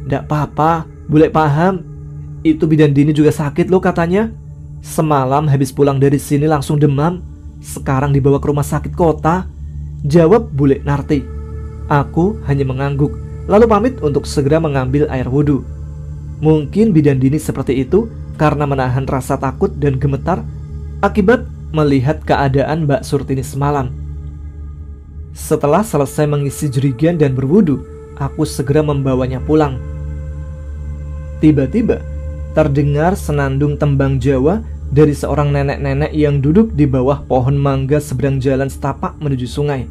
Ndak apa-apa, Bule paham. Itu bidan Dini juga sakit loh katanya. Semalam habis pulang dari sini langsung demam. Sekarang dibawa ke rumah sakit kota, jawab Bule Narti. Aku hanya mengangguk, lalu pamit untuk segera mengambil air wudhu. Mungkin bidan Dini seperti itu karena menahan rasa takut dan gemetar akibat melihat keadaan Mbak Surtini semalam. Setelah selesai mengisi jerigen dan berwudhu, aku segera membawanya pulang. Tiba-tiba terdengar senandung tembang Jawa dari seorang nenek-nenek yang duduk di bawah pohon mangga seberang jalan setapak menuju sungai.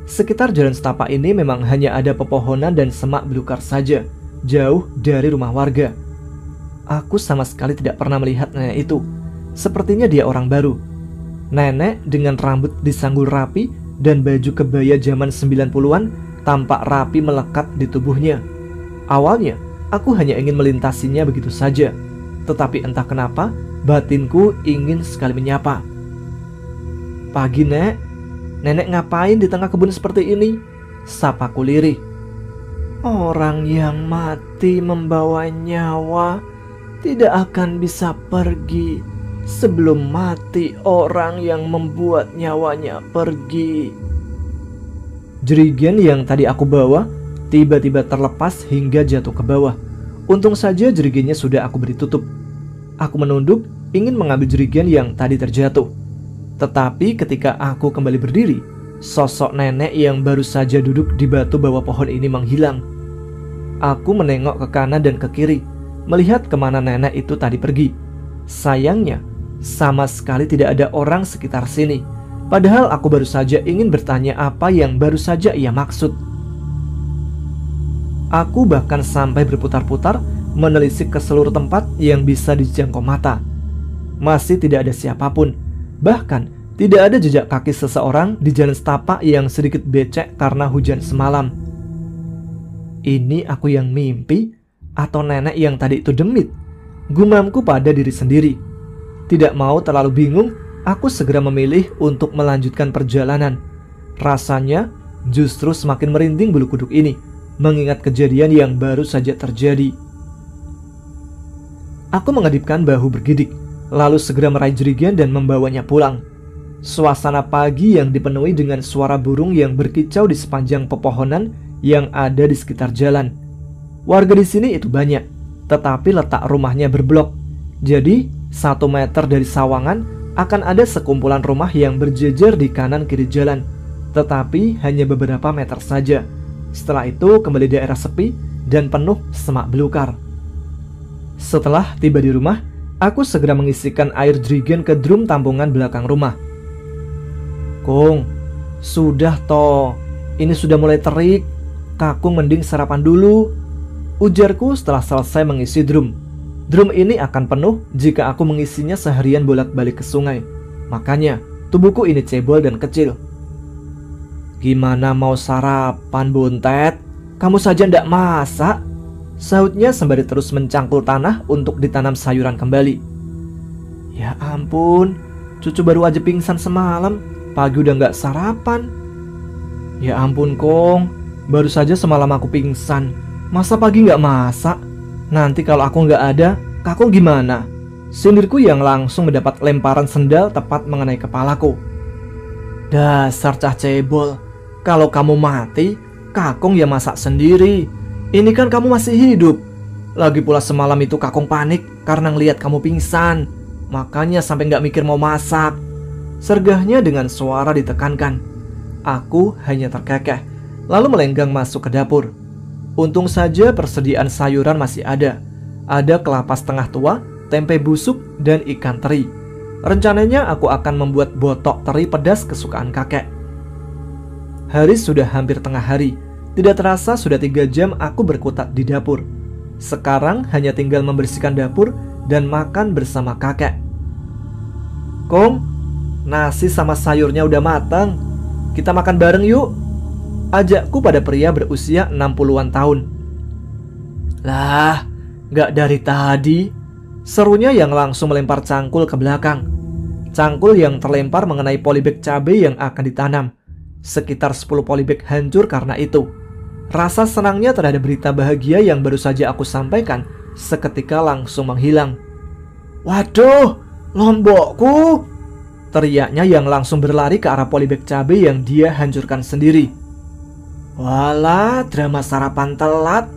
Sekitar jalan setapak ini memang hanya ada pepohonan dan semak belukar saja, jauh dari rumah warga. Aku sama sekali tidak pernah melihat nenek itu. Sepertinya dia orang baru. Nenek dengan rambut disanggul rapi dan baju kebaya zaman 90-an tampak rapi melekat di tubuhnya. Awalnya, aku hanya ingin melintasinya begitu saja. Tetapi entah kenapa, batinku ingin sekali menyapa. Pagi, Nek. Nenek ngapain di tengah kebun seperti ini? Sapaku lirih. Orang yang mati membawa nyawa tidak akan bisa pergi sebelum mati orang yang membuat nyawanya pergi. Jerigen yang tadi aku bawa tiba-tiba terlepas hingga jatuh ke bawah. Untung saja jerigennya sudah aku beri tutup. Aku menunduk ingin mengambil jerigen yang tadi terjatuh. Tetapi ketika aku kembali berdiri, sosok nenek yang baru saja duduk di batu bawah pohon ini menghilang. Aku menengok ke kanan dan ke kiri, melihat kemana nenek itu tadi pergi. Sayangnya, sama sekali tidak ada orang sekitar sini. Padahal aku baru saja ingin bertanya apa yang baru saja ia maksud. Aku bahkan sampai berputar-putar menelisik ke seluruh tempat yang bisa dijangkau mata. Masih tidak ada siapapun. Bahkan tidak ada jejak kaki seseorang di jalan setapak yang sedikit becek karena hujan semalam. Ini aku yang mimpi atau nenek yang tadi itu demit? Gumamku pada diri sendiri. Tidak mau terlalu bingung, aku segera memilih untuk melanjutkan perjalanan. Rasanya justru semakin merinding bulu kuduk ini mengingat kejadian yang baru saja terjadi. Aku mengedipkan bahu bergidik, lalu segera meraih jerigen dan membawanya pulang. Suasana pagi yang dipenuhi dengan suara burung yang berkicau di sepanjang pepohonan yang ada di sekitar jalan. Warga di sini itu banyak, tetapi letak rumahnya berblok. Jadi 1 meter dari sawangan akan ada sekumpulan rumah yang berjejer di kanan kiri jalan, tetapi hanya beberapa meter saja. Setelah itu kembali daerah sepi dan penuh semak belukar. Setelah tiba di rumah, aku segera mengisikan air jerigen ke drum tampungan belakang rumah. Kong, sudah toh, ini sudah mulai terik. Kakung mending sarapan dulu, ujarku setelah selesai mengisi drum. Drum ini akan penuh jika aku mengisinya seharian bolak-balik ke sungai. Makanya tubuhku ini cebol dan kecil. Gimana mau sarapan, Bontet? Kamu saja ndak masak? Sahutnya sembari terus mencangkul tanah untuk ditanam sayuran kembali. Ya ampun, cucu baru aja pingsan semalam, pagi udah nggak sarapan. Ya ampun Kong, baru saja semalam aku pingsan, masa pagi nggak masak? Nanti kalau aku nggak ada, Kakung gimana? Sindirku yang langsung mendapat lemparan sendal tepat mengenai kepalaku. Dasar cah cebol, kalau kamu mati, Kakung ya masak sendiri. Ini kan kamu masih hidup. Lagi pula semalam itu Kakung panik karena ngelihat kamu pingsan, makanya sampai nggak mikir mau masak. Sergahnya dengan suara ditekankan. Aku hanya terkekeh, lalu melenggang masuk ke dapur. Untung saja persediaan sayuran masih ada. Ada kelapa setengah tua, tempe busuk, dan ikan teri. Rencananya aku akan membuat botok teri pedas kesukaan kakek. Hari sudah hampir tengah hari. Tidak terasa sudah 3 jam aku berkutat di dapur. Sekarang hanya tinggal membersihkan dapur dan makan bersama kakek. Kong, nasi sama sayurnya udah matang. Kita makan bareng yuk, ajakku pada pria berusia 60-an tahun. Lah, gak dari tadi, serunya yang langsung melempar cangkul ke belakang. Cangkul yang terlempar mengenai polybag cabai yang akan ditanam. Sekitar 10 polybag hancur karena itu. Rasa senangnya terhadap berita bahagia yang baru saja aku sampaikan seketika langsung menghilang. Waduh, lombokku! Teriaknya yang langsung berlari ke arah polybag cabai yang dia hancurkan sendiri. Walah, drama sarapan telat.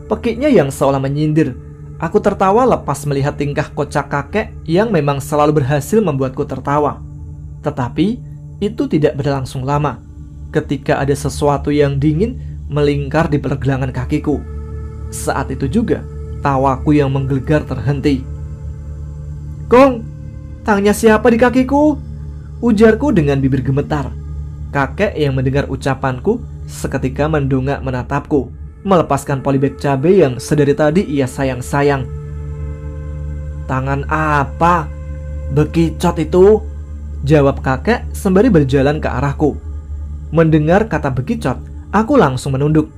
Pekiknya yang seolah menyindir. Aku tertawa lepas melihat tingkah kocak kakek yang memang selalu berhasil membuatku tertawa. Tetapi itu tidak berlangsung lama. Ketika ada sesuatu yang dingin melingkar di pergelangan kakiku. Saat itu juga tawaku yang menggelegar terhenti. Kong, tangannya siapa di kakiku? Ujarku dengan bibir gemetar. Kakek yang mendengar ucapanku seketika mendongak menatapku, melepaskan polybag cabai yang sedari tadi ia sayang-sayang. Tangan apa? Bekicot itu, jawab kakek sembari berjalan ke arahku. Mendengar kata bekicot, aku langsung menunduk.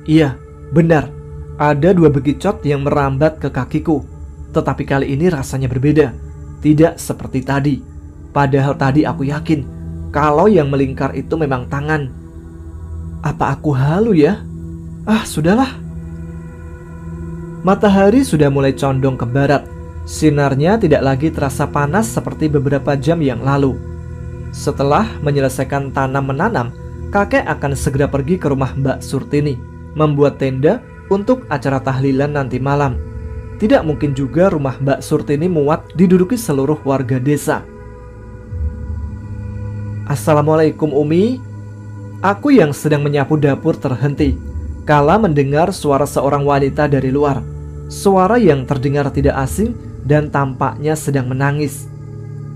Iya, benar. Ada 2 bekicot yang merambat ke kakiku. Tetapi kali ini rasanya berbeda. Tidak seperti tadi. Padahal tadi aku yakin kalau yang melingkar itu memang tangan. Apa aku halu ya? Ah, sudahlah. Matahari sudah mulai condong ke barat. Sinarnya tidak lagi terasa panas seperti beberapa jam yang lalu. Setelah menyelesaikan tanam-menanam, kakek akan segera pergi ke rumah Mbak Surtini, membuat tenda untuk acara tahlilan nanti malam. Tidak mungkin juga rumah Mbak Surtini muat diduduki seluruh warga desa. Assalamualaikum Umi. Aku yang sedang menyapu dapur terhenti kala mendengar suara seorang wanita dari luar. Suara yang terdengar tidak asing dan tampaknya sedang menangis.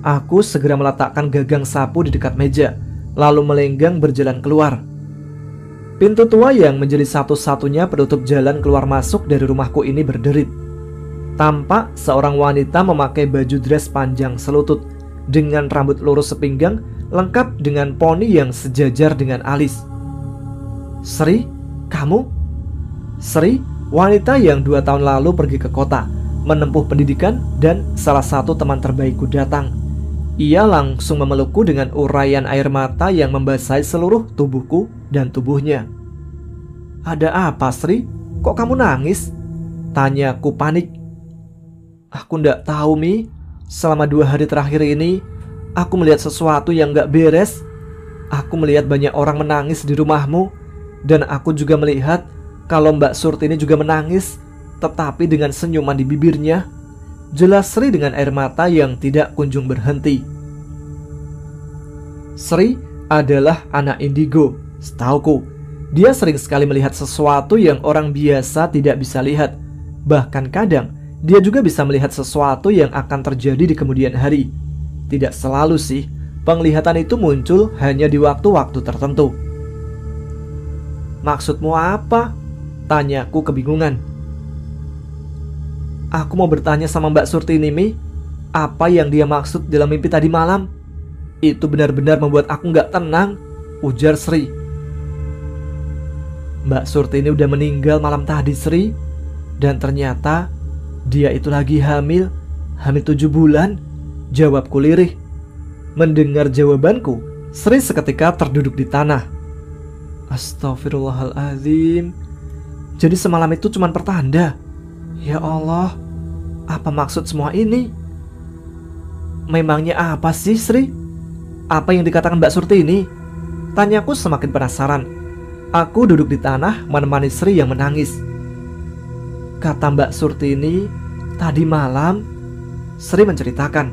Aku segera meletakkan gagang sapu di dekat meja, lalu melenggang berjalan keluar. Pintu tua yang menjadi satu-satunya penutup jalan keluar masuk dari rumahku ini berderit. Tampak seorang wanita memakai baju dress panjang selutut dengan rambut lurus sepinggang, lengkap dengan poni yang sejajar dengan alis. Sri, kamu? Sri, wanita yang 2 tahun lalu pergi ke kota, menempuh pendidikan, dan salah satu teman terbaikku datang. Ia langsung memelukku dengan uraian air mata yang membasahi seluruh tubuhku dan tubuhnya. Ada apa, Sri? Kok kamu nangis? Tanyaku panik. Aku ndak tahu, Mi. Selama 2 hari terakhir ini, aku melihat sesuatu yang gak beres. Aku melihat banyak orang menangis di rumahmu. Dan aku juga melihat kalau Mbak Surtini juga menangis, tetapi dengan senyuman di bibirnya. Jelas Sri dengan air mata yang tidak kunjung berhenti. Sri adalah anak indigo, setauku. Dia sering sekali melihat sesuatu yang orang biasa tidak bisa lihat. Bahkan kadang dia juga bisa melihat sesuatu yang akan terjadi di kemudian hari. Tidak selalu sih, penglihatan itu muncul hanya di waktu-waktu tertentu. Maksudmu apa? Tanyaku kebingungan. Aku mau bertanya sama Mbak Surtini, Mi. Apa yang dia maksud dalam mimpi tadi malam? Itu benar-benar membuat aku gak tenang, ujar Sri. Mbak Surtini udah meninggal malam tadi, Sri. Dan ternyata dia itu lagi hamil 7 bulan, jawabku lirih. Mendengar jawabanku, Sri seketika terduduk di tanah. Astagfirullahaladzim. Jadi semalam itu cuma pertanda. Ya Allah, apa maksud semua ini? Memangnya apa sih, Sri? Apa yang dikatakan Mbak Surtini? Tanyaku semakin penasaran. Aku duduk di tanah menemani Sri yang menangis. Kata Mbak Surtini, tadi malam Sri menceritakan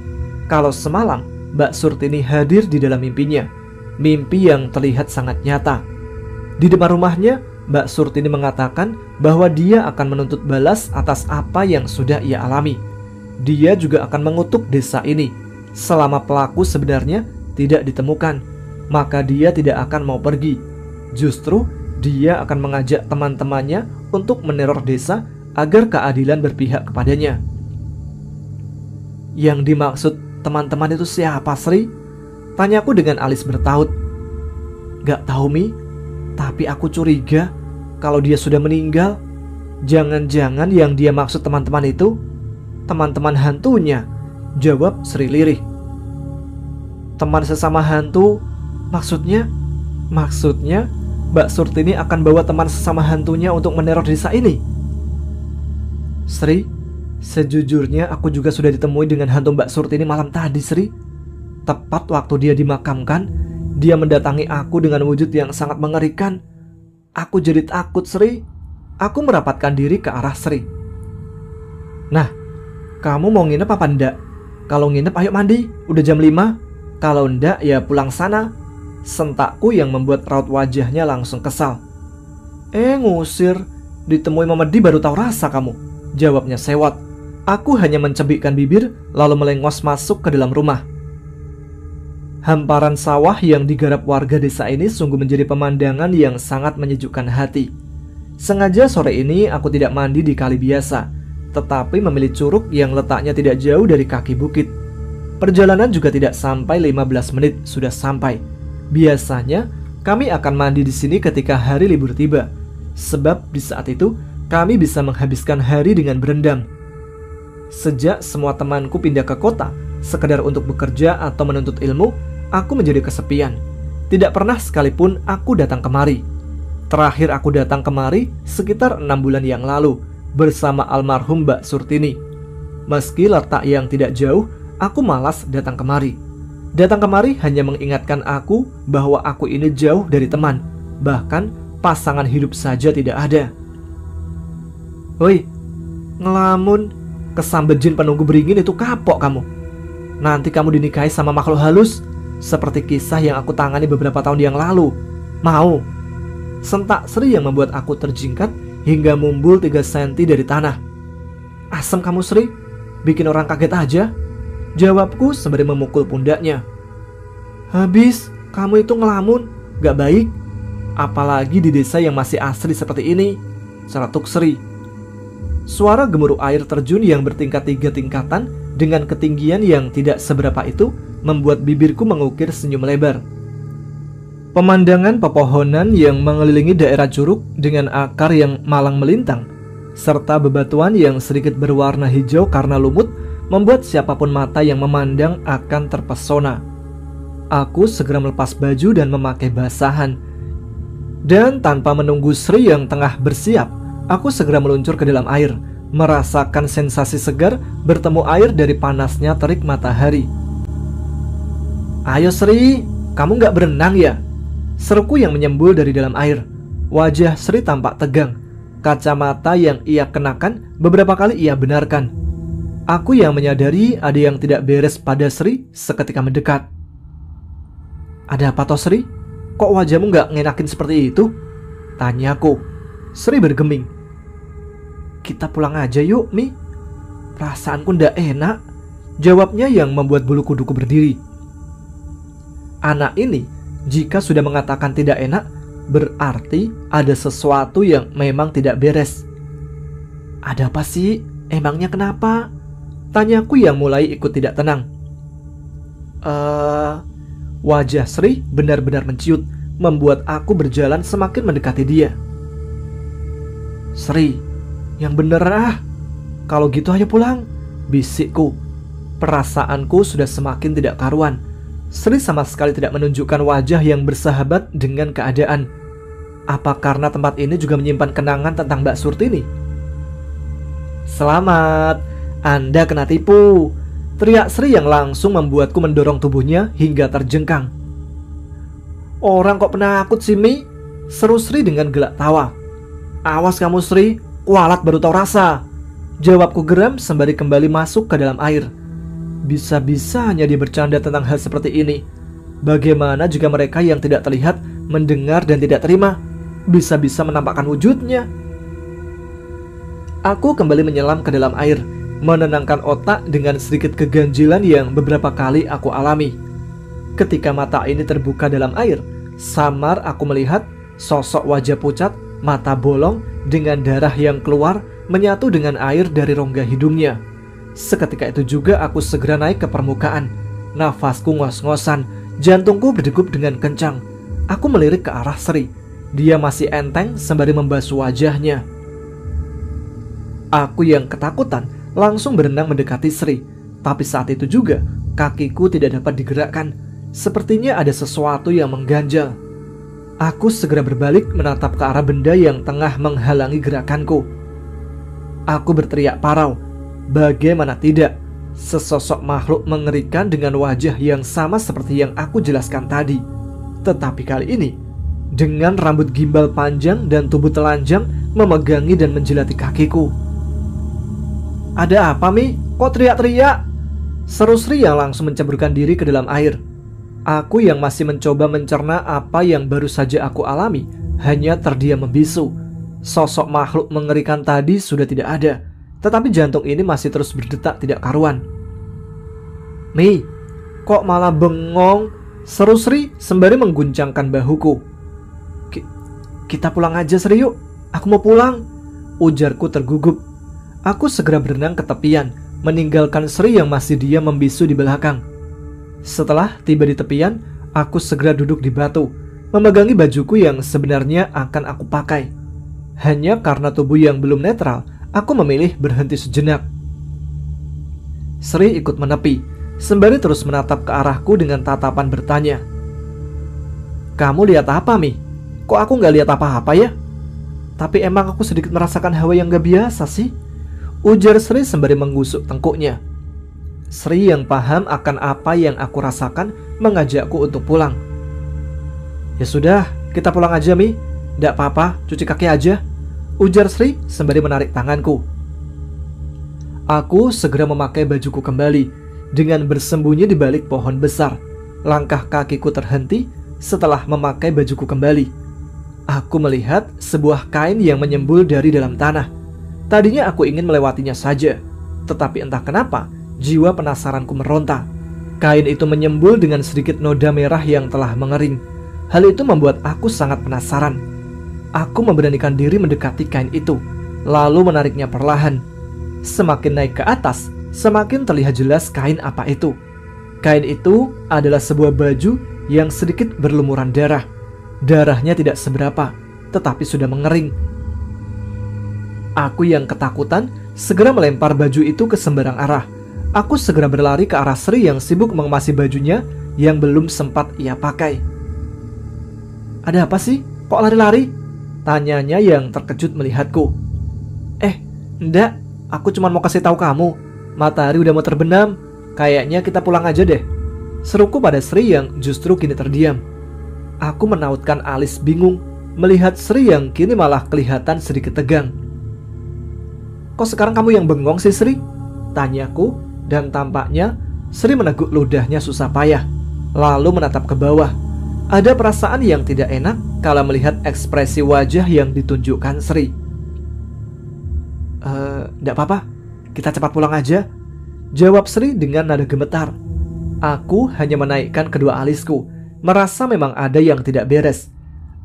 kalau semalam Mbak Surtini hadir di dalam mimpinya. Mimpi yang terlihat sangat nyata. Di depan rumahnya, Mbak Surtini mengatakan bahwa dia akan menuntut balas atas apa yang sudah ia alami. Dia juga akan mengutuk desa ini. Selama pelaku sebenarnya tidak ditemukan, maka dia tidak akan mau pergi. Justru dia akan mengajak teman-temannya untuk meneror desa agar keadilan berpihak kepadanya. Yang dimaksud teman-teman itu siapa, Sri? Tanyaku dengan alis bertaut. Gak tahu, Mi. Tapi aku curiga kalau dia sudah meninggal. Jangan-jangan yang dia maksud teman-teman itu teman-teman hantunya, jawab Sri lirih. Teman sesama hantu? Maksudnya Mbak Surtini akan bawa teman sesama hantunya untuk meneror desa ini? Sri, sejujurnya aku juga sudah ditemui dengan hantu Mbak Surtini malam tadi, Sri. Tepat waktu dia dimakamkan, dia mendatangi aku dengan wujud yang sangat mengerikan. Aku jadi takut, Sri. Aku merapatkan diri ke arah Sri. Nah, kamu mau nginep apa ndak? Kalau nginep ayo mandi, udah jam 5. Kalau ndak ya pulang sana. Sentakku yang membuat raut wajahnya langsung kesal. Ngusir, ditemui Mamedi baru tahu rasa kamu, jawabnya sewot. Aku hanya mencebikkan bibir lalu melengos masuk ke dalam rumah. Hamparan sawah yang digarap warga desa ini sungguh menjadi pemandangan yang sangat menyejukkan hati. Sengaja sore ini aku tidak mandi di kali biasa, tetapi memilih curug yang letaknya tidak jauh dari kaki bukit. Perjalanan juga tidak sampai 15 menit sudah sampai. Biasanya kami akan mandi di sini ketika hari libur tiba, sebab di saat itu kami bisa menghabiskan hari dengan berendam. Sejak semua temanku pindah ke kota, sekedar untuk bekerja atau menuntut ilmu, aku menjadi kesepian. Tidak pernah sekalipun aku datang kemari. Terakhir aku datang kemari sekitar 6 bulan yang lalu bersama almarhum Mbak Surtini. Meski letak yang tidak jauh, aku malas datang kemari. Datang kemari hanya mengingatkan aku bahwa aku ini jauh dari teman, bahkan pasangan hidup saja tidak ada. Woi, ngelamun, kesambet jin penunggu beringin itu kapok kamu. Nanti kamu dinikahi sama makhluk halus, seperti kisah yang aku tangani beberapa tahun yang lalu. Mau? Sentak Sri yang membuat aku terjingkat hingga mumbul 3 cm dari tanah. Asem kamu, Sri, bikin orang kaget aja, jawabku sembari memukul pundaknya. Habis, kamu itu ngelamun, gak baik. Apalagi di desa yang masih asri seperti ini, celetuk Sri. Suara gemuruh air terjun yang bertingkat 3 tingkatan dengan ketinggian yang tidak seberapa itu membuat bibirku mengukir senyum lebar. Pemandangan pepohonan yang mengelilingi daerah curug dengan akar yang malang melintang, serta bebatuan yang sedikit berwarna hijau karena lumut, membuat siapapun mata yang memandang akan terpesona. Aku segera melepas baju dan memakai basahan. Dan tanpa menunggu Sri yang tengah bersiap, aku segera meluncur ke dalam air, merasakan sensasi segar bertemu air dari panasnya terik matahari. "Ayo Sri, kamu gak berenang ya?" Seruku yang menyembul dari dalam air. Wajah Sri tampak tegang. Kacamata yang ia kenakan beberapa kali ia benarkan. Aku yang menyadari ada yang tidak beres pada Sri seketika mendekat. "Ada apa toh Sri? Kok wajahmu gak ngenakin seperti itu?" tanyaku. Sri bergeming. "Kita pulang aja yuk, Mi. Perasaanku ndak enak," jawabnya yang membuat bulu kuduku berdiri. Anak ini jika sudah mengatakan tidak enak, berarti ada sesuatu yang memang tidak beres. "Ada apa sih? Emangnya kenapa?" tanyaku yang mulai ikut tidak tenang. Wajah Sri benar-benar menciut, membuat aku berjalan semakin mendekati dia. "Sri, yang bener ah. Kalau gitu ayo pulang," bisikku. Perasaanku sudah semakin tidak karuan. Sri sama sekali tidak menunjukkan wajah yang bersahabat dengan keadaan. Apa karena tempat ini juga menyimpan kenangan tentang Mbak Surtini? "Selamat, Anda kena tipu," teriak Sri yang langsung membuatku mendorong tubuhnya hingga terjengkang. "Orang kok penakut sih, Mi?" seru Sri dengan gelak tawa. "Awas kamu Sri, kualat baru tahu rasa," jawabku geram sembari kembali masuk ke dalam air. Bisa-bisanya dia bercanda tentang hal seperti ini. Bagaimana jika mereka yang tidak terlihat mendengar dan tidak terima, bisa-bisa menampakkan wujudnya? Aku kembali menyelam ke dalam air, menenangkan otak dengan sedikit keganjilan yang beberapa kali aku alami. Ketika mata ini terbuka dalam air, samar aku melihat sosok wajah pucat, mata bolong dengan darah yang keluar menyatu dengan air dari rongga hidungnya. Seketika itu juga aku segera naik ke permukaan. Nafasku ngos-ngosan, jantungku berdegup dengan kencang. Aku melirik ke arah Sri. Dia masih enteng sembari membasuh wajahnya. Aku yang ketakutan langsung berenang mendekati Sri. Tapi saat itu juga kakiku tidak dapat digerakkan. Sepertinya ada sesuatu yang mengganjal. Aku segera berbalik menatap ke arah benda yang tengah menghalangi gerakanku. Aku berteriak parau. Bagaimana tidak, sesosok makhluk mengerikan dengan wajah yang sama seperti yang aku jelaskan tadi. Tetapi kali ini, dengan rambut gimbal panjang dan tubuh telanjang memegangi dan menjilati kakiku. "Ada apa, Mi? Kok teriak-teriak?" seru Sri yang langsung menceburkan diri ke dalam air. Aku yang masih mencoba mencerna apa yang baru saja aku alami, hanya terdiam membisu. Sosok makhluk mengerikan tadi sudah tidak ada, tetapi jantung ini masih terus berdetak tidak karuan. "Mi, kok malah bengong?" seru Sri sembari mengguncangkan bahuku. Kita pulang aja Sri yuk, aku mau pulang," ujarku tergugup. Aku segera berenang ke tepian, meninggalkan Sri yang masih diam membisu di belakang. Setelah tiba di tepian, aku segera duduk di batu, memegangi bajuku yang sebenarnya akan aku pakai. Hanya karena tubuh yang belum netral, aku memilih berhenti sejenak. Sri ikut menepi, sembari terus menatap ke arahku dengan tatapan bertanya. "Kamu lihat apa, Mi? Kok aku gak lihat apa-apa ya? Tapi emang aku sedikit merasakan hawa yang gak biasa sih," ujar Sri sembari menggusuk tengkuknya. Sri yang paham akan apa yang aku rasakan mengajakku untuk pulang. "Ya sudah, kita pulang aja, Mi. Gak apa-apa, cuci kaki aja," ujar Sri sembari menarik tanganku. Aku segera memakai bajuku kembali dengan bersembunyi di balik pohon besar. Langkah kakiku terhenti setelah memakai bajuku kembali. Aku melihat sebuah kain yang menyembul dari dalam tanah. Tadinya aku ingin melewatinya saja, tetapi entah kenapa jiwa penasaranku meronta. Kain itu menyembul dengan sedikit noda merah yang telah mengering. Hal itu membuat aku sangat penasaran. Aku memberanikan diri mendekati kain itu, lalu menariknya perlahan. Semakin naik ke atas, semakin terlihat jelas kain apa itu. Kain itu adalah sebuah baju yang sedikit berlumuran darah. Darahnya tidak seberapa, tetapi sudah mengering. Aku yang ketakutan segera melempar baju itu ke sembarang arah. Aku segera berlari ke arah Sri yang sibuk mengemasi bajunya yang belum sempat ia pakai. "Ada apa sih? Kok lari-lari?" tanyanya yang terkejut melihatku. Enggak, aku cuma mau kasih tahu kamu. Matahari udah mau terbenam. Kayaknya kita pulang aja deh," seruku pada Sri yang justru kini terdiam. Aku menautkan alis bingung melihat Sri yang kini malah kelihatan sedikit tegang. "Kok sekarang kamu yang bengong sih, Sri?" tanyaku, dan tampaknya Sri meneguk ludahnya susah payah, lalu menatap ke bawah. Ada perasaan yang tidak enak kala melihat ekspresi wajah yang ditunjukkan Sri. "Nggak apa-apa, kita cepat pulang aja," jawab Sri dengan nada gemetar. Aku hanya menaikkan kedua alisku, merasa memang ada yang tidak beres.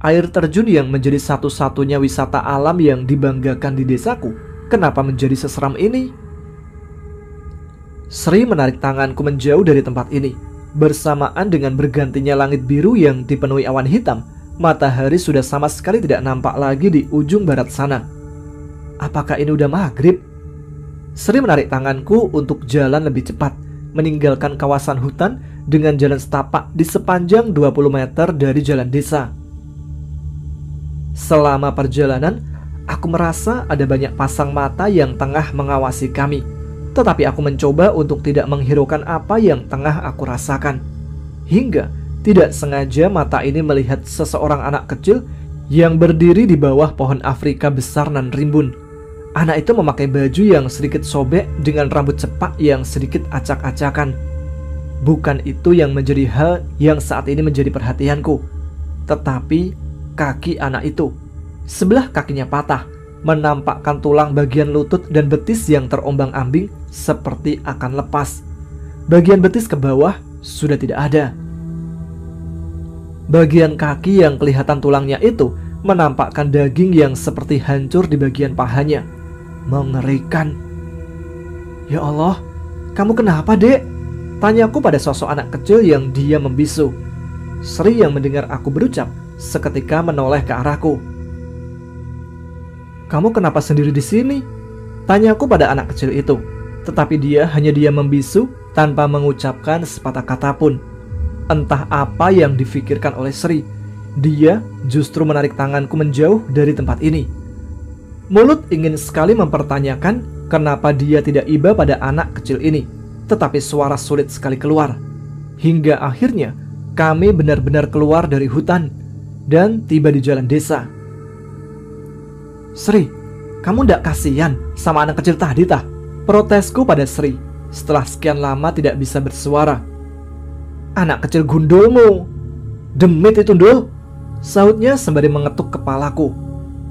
Air terjun yang menjadi satu-satunya wisata alam yang dibanggakan di desaku, kenapa menjadi seseram ini? Sri menarik tanganku menjauh dari tempat ini. Bersamaan dengan bergantinya langit biru yang dipenuhi awan hitam, matahari sudah sama sekali tidak nampak lagi di ujung barat sana. Apakah ini udah maghrib? Sri menarik tanganku untuk jalan lebih cepat, meninggalkan kawasan hutan dengan jalan setapak di sepanjang 20 meter dari jalan desa. Selama perjalanan, aku merasa ada banyak pasang mata yang tengah mengawasi kami. Tetapi aku mencoba untuk tidak menghiraukan apa yang tengah aku rasakan. Hingga tidak sengaja mata ini melihat seseorang anak kecil yang berdiri di bawah pohon Afrika besar nan rimbun. Anak itu memakai baju yang sedikit sobek dengan rambut cepak yang sedikit acak-acakan. Bukan itu yang menjadi hal yang saat ini menjadi perhatianku, tetapi kaki anak itu. Sebelah kakinya patah, menampakkan tulang bagian lutut dan betis yang terombang-ambing seperti akan lepas. Bagian betis ke bawah sudah tidak ada. Bagian kaki yang kelihatan tulangnya itu menampakkan daging yang seperti hancur di bagian pahanya. Mengerikan. "Ya Allah, kamu kenapa, Dek?" tanyaku pada sosok anak kecil yang diam membisu. Sri yang mendengar aku berucap seketika menoleh ke arahku. "Kamu kenapa sendiri di sini?" tanyaku pada anak kecil itu. Tetapi dia hanya diam membisu tanpa mengucapkan sepatah kata pun. Entah apa yang difikirkan oleh Sri. Dia justru menarik tanganku menjauh dari tempat ini. Mulut ingin sekali mempertanyakan kenapa dia tidak iba pada anak kecil ini, tetapi suara sulit sekali keluar. Hingga akhirnya kami benar-benar keluar dari hutan dan tiba di jalan desa. "Sri, kamu ndak kasihan sama anak kecil tadi tah?" protesku pada Sri setelah sekian lama tidak bisa bersuara. "Anak kecil gundulmu, demit itu Dul," sahutnya sembari mengetuk kepalaku.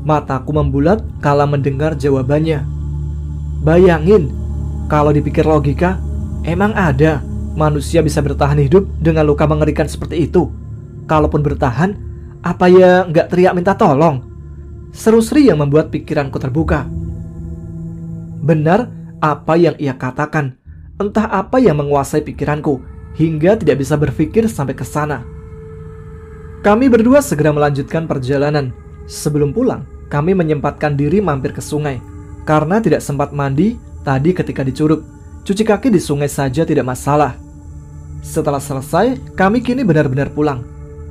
Mataku membulat kala mendengar jawabannya. Bayangin, kalau dipikir logika, emang ada manusia bisa bertahan hidup dengan luka mengerikan seperti itu? Kalaupun bertahan, apa ya nggak teriak minta tolong? Seru Sri yang membuat pikiranku terbuka. Benar apa yang ia katakan. Entah apa yang menguasai pikiranku hingga tidak bisa berpikir sampai ke sana. Kami berdua segera melanjutkan perjalanan. Sebelum pulang, kami menyempatkan diri mampir ke sungai. Karena tidak sempat mandi tadi ketika di Curug, cuci kaki di sungai saja tidak masalah. Setelah selesai, kami kini benar-benar pulang.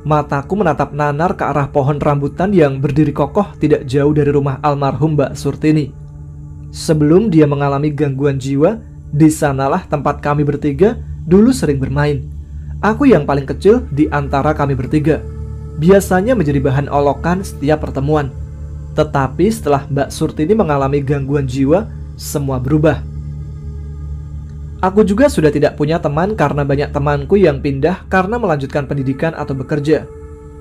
Mataku menatap nanar ke arah pohon rambutan yang berdiri kokoh tidak jauh dari rumah almarhum Mbak Surtini. Sebelum dia mengalami gangguan jiwa, di sanalah tempat kami bertiga dulu sering bermain. Aku yang paling kecil di antara kami bertiga, biasanya menjadi bahan olokan setiap pertemuan. Tetapi setelah Mbak Surtini mengalami gangguan jiwa, semua berubah. Aku juga sudah tidak punya teman karena banyak temanku yang pindah karena melanjutkan pendidikan atau bekerja.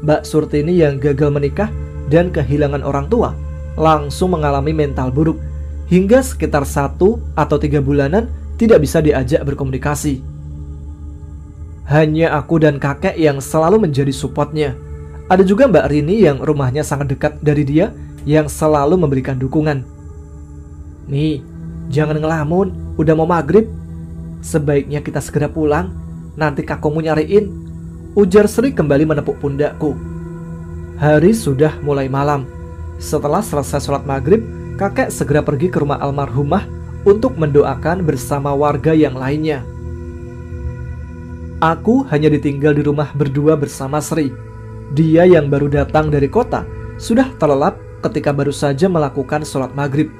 Mbak Surtini yang gagal menikah dan kehilangan orang tua langsung mengalami mental buruk, hingga sekitar 1 atau 3 bulanan tidak bisa diajak berkomunikasi. Hanya aku dan kakek yang selalu menjadi supportnya. Ada juga Mbak Rini yang rumahnya sangat dekat dari dia, yang selalu memberikan dukungan. "Nih, jangan ngelamun, udah mau maghrib. Sebaiknya kita segera pulang, nanti kakongmu nyariin," ujar Sri kembali menepuk pundakku. Hari sudah mulai malam. Setelah selesai sholat maghrib, kakek segera pergi ke rumah almarhumah untuk mendoakan bersama warga yang lainnya. Aku hanya ditinggal di rumah berdua bersama Sri. Dia yang baru datang dari kota sudah terlelap ketika baru saja melakukan sholat maghrib.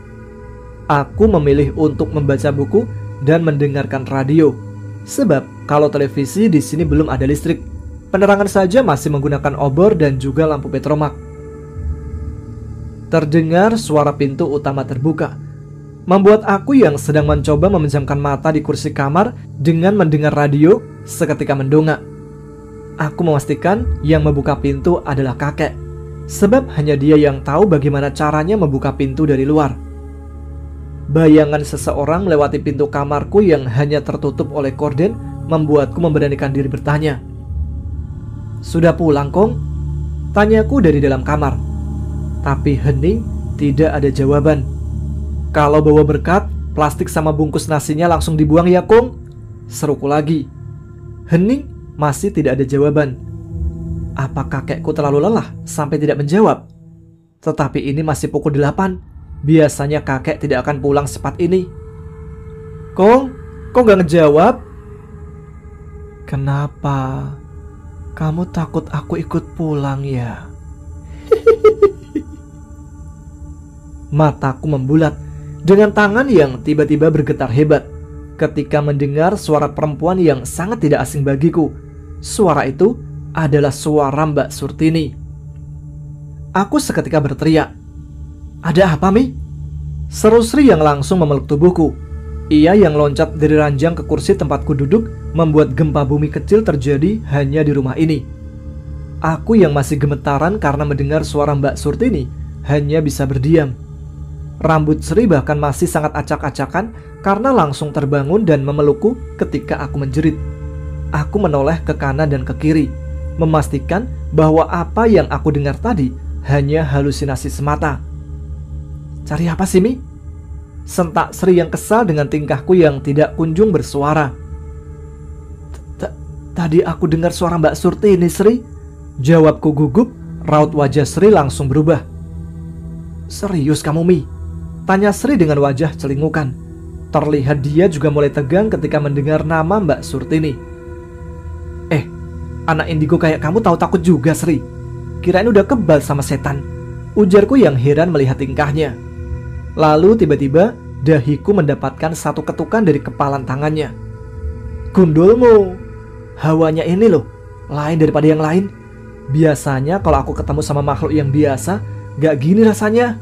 Aku memilih untuk membaca buku dan mendengarkan radio, sebab kalau televisi di sini belum ada listrik. Penerangan saja masih menggunakan obor dan juga lampu petromak. Terdengar suara pintu utama terbuka, membuat aku yang sedang mencoba memejamkan mata di kursi kamar dengan mendengar radio seketika mendongak. Aku memastikan yang membuka pintu adalah kakek, sebab hanya dia yang tahu bagaimana caranya membuka pintu dari luar. Bayangan seseorang melewati pintu kamarku yang hanya tertutup oleh korden membuatku memberanikan diri bertanya. "Sudah pulang, Kong?" tanyaku dari dalam kamar. Tapi hening, tidak ada jawaban. "Kalau bawa berkat, plastik sama bungkus nasinya langsung dibuang ya, Kong," seruku lagi. Hening, masih tidak ada jawaban. Apa kakekku terlalu lelah sampai tidak menjawab? Tetapi ini masih pukul 8. Biasanya kakek tidak akan pulang secepat ini. "Kong, kok gak ngejawab?" "Kenapa? Kamu takut aku ikut pulang ya?" Mataku membulat dengan tangan yang tiba-tiba bergetar hebat ketika mendengar suara perempuan yang sangat tidak asing bagiku. Suara itu adalah suara Mbak Surtini. Aku seketika berteriak, "Ada apa, Mi?" Seru Sri yang langsung memeluk tubuhku. Ia yang loncat dari ranjang ke kursi tempatku duduk membuat gempa bumi kecil terjadi hanya di rumah ini. Aku yang masih gemetaran karena mendengar suara Mbak Surtini hanya bisa berdiam. Rambut Sri bahkan masih sangat acak-acakan karena langsung terbangun dan memelukku ketika aku menjerit. Aku menoleh ke kanan dan ke kiri, memastikan bahwa apa yang aku dengar tadi hanya halusinasi semata. "Cari apa sih, Mi?" sentak Sri yang kesal dengan tingkahku yang tidak kunjung bersuara. "Tadi aku dengar suara Mbak Surtini, Sri," jawabku gugup. Raut wajah Sri langsung berubah. "Serius kamu, Mi?" tanya Sri dengan wajah celingukan. Terlihat dia juga mulai tegang ketika mendengar nama Mbak Surtini. Anak indigo kayak kamu tahu takut juga, Sri. Kirain udah kebal sama setan," ujarku yang heran melihat tingkahnya. Lalu tiba-tiba dahiku mendapatkan satu ketukan dari kepalan tangannya. "Gundulmu, hawanya ini loh, lain daripada yang lain. Biasanya kalau aku ketemu sama makhluk yang biasa, gak gini rasanya,"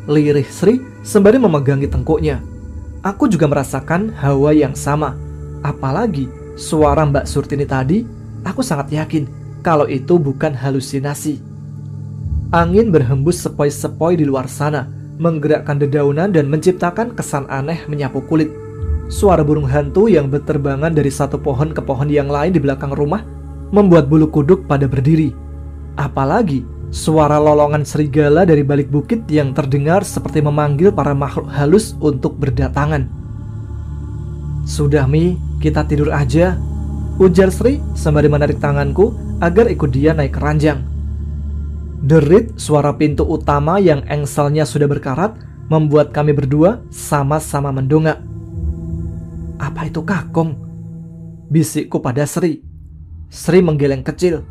lirih Sri sembari memegangi tengkuknya. Aku juga merasakan hawa yang sama. Apalagi suara Mbak Surtini tadi, aku sangat yakin kalau itu bukan halusinasi. Angin berhembus sepoi-sepoi di luar sana, menggerakkan dedaunan dan menciptakan kesan aneh menyapu kulit. Suara burung hantu yang berterbangan dari satu pohon ke pohon yang lain di belakang rumah membuat bulu kuduk pada berdiri. Apalagi suara lolongan serigala dari balik bukit yang terdengar seperti memanggil para makhluk halus untuk berdatangan. "Sudah, Mi, kita tidur aja," ujar Sri sembari menarik tanganku agar ikut dia naik ke ranjang. Derit suara pintu utama yang engselnya sudah berkarat membuat kami berdua sama-sama mendongak. "Apa itu kakong?" bisikku pada Sri. Sri menggeleng kecil.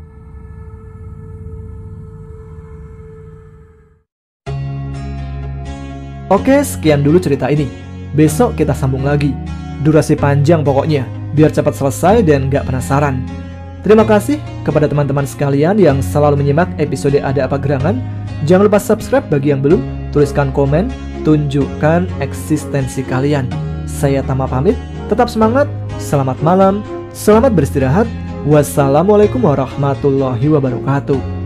Oke, sekian dulu cerita ini. Besok kita sambung lagi. Durasi panjang pokoknya, biar cepat selesai dan gak penasaran. Terima kasih kepada teman-teman sekalian yang selalu menyimak episode Ada Apa Gerangan. Jangan lupa subscribe bagi yang belum, tuliskan komen, tunjukkan eksistensi kalian. Saya Tama pamit, tetap semangat, selamat malam, selamat beristirahat. Wassalamualaikum warahmatullahi wabarakatuh.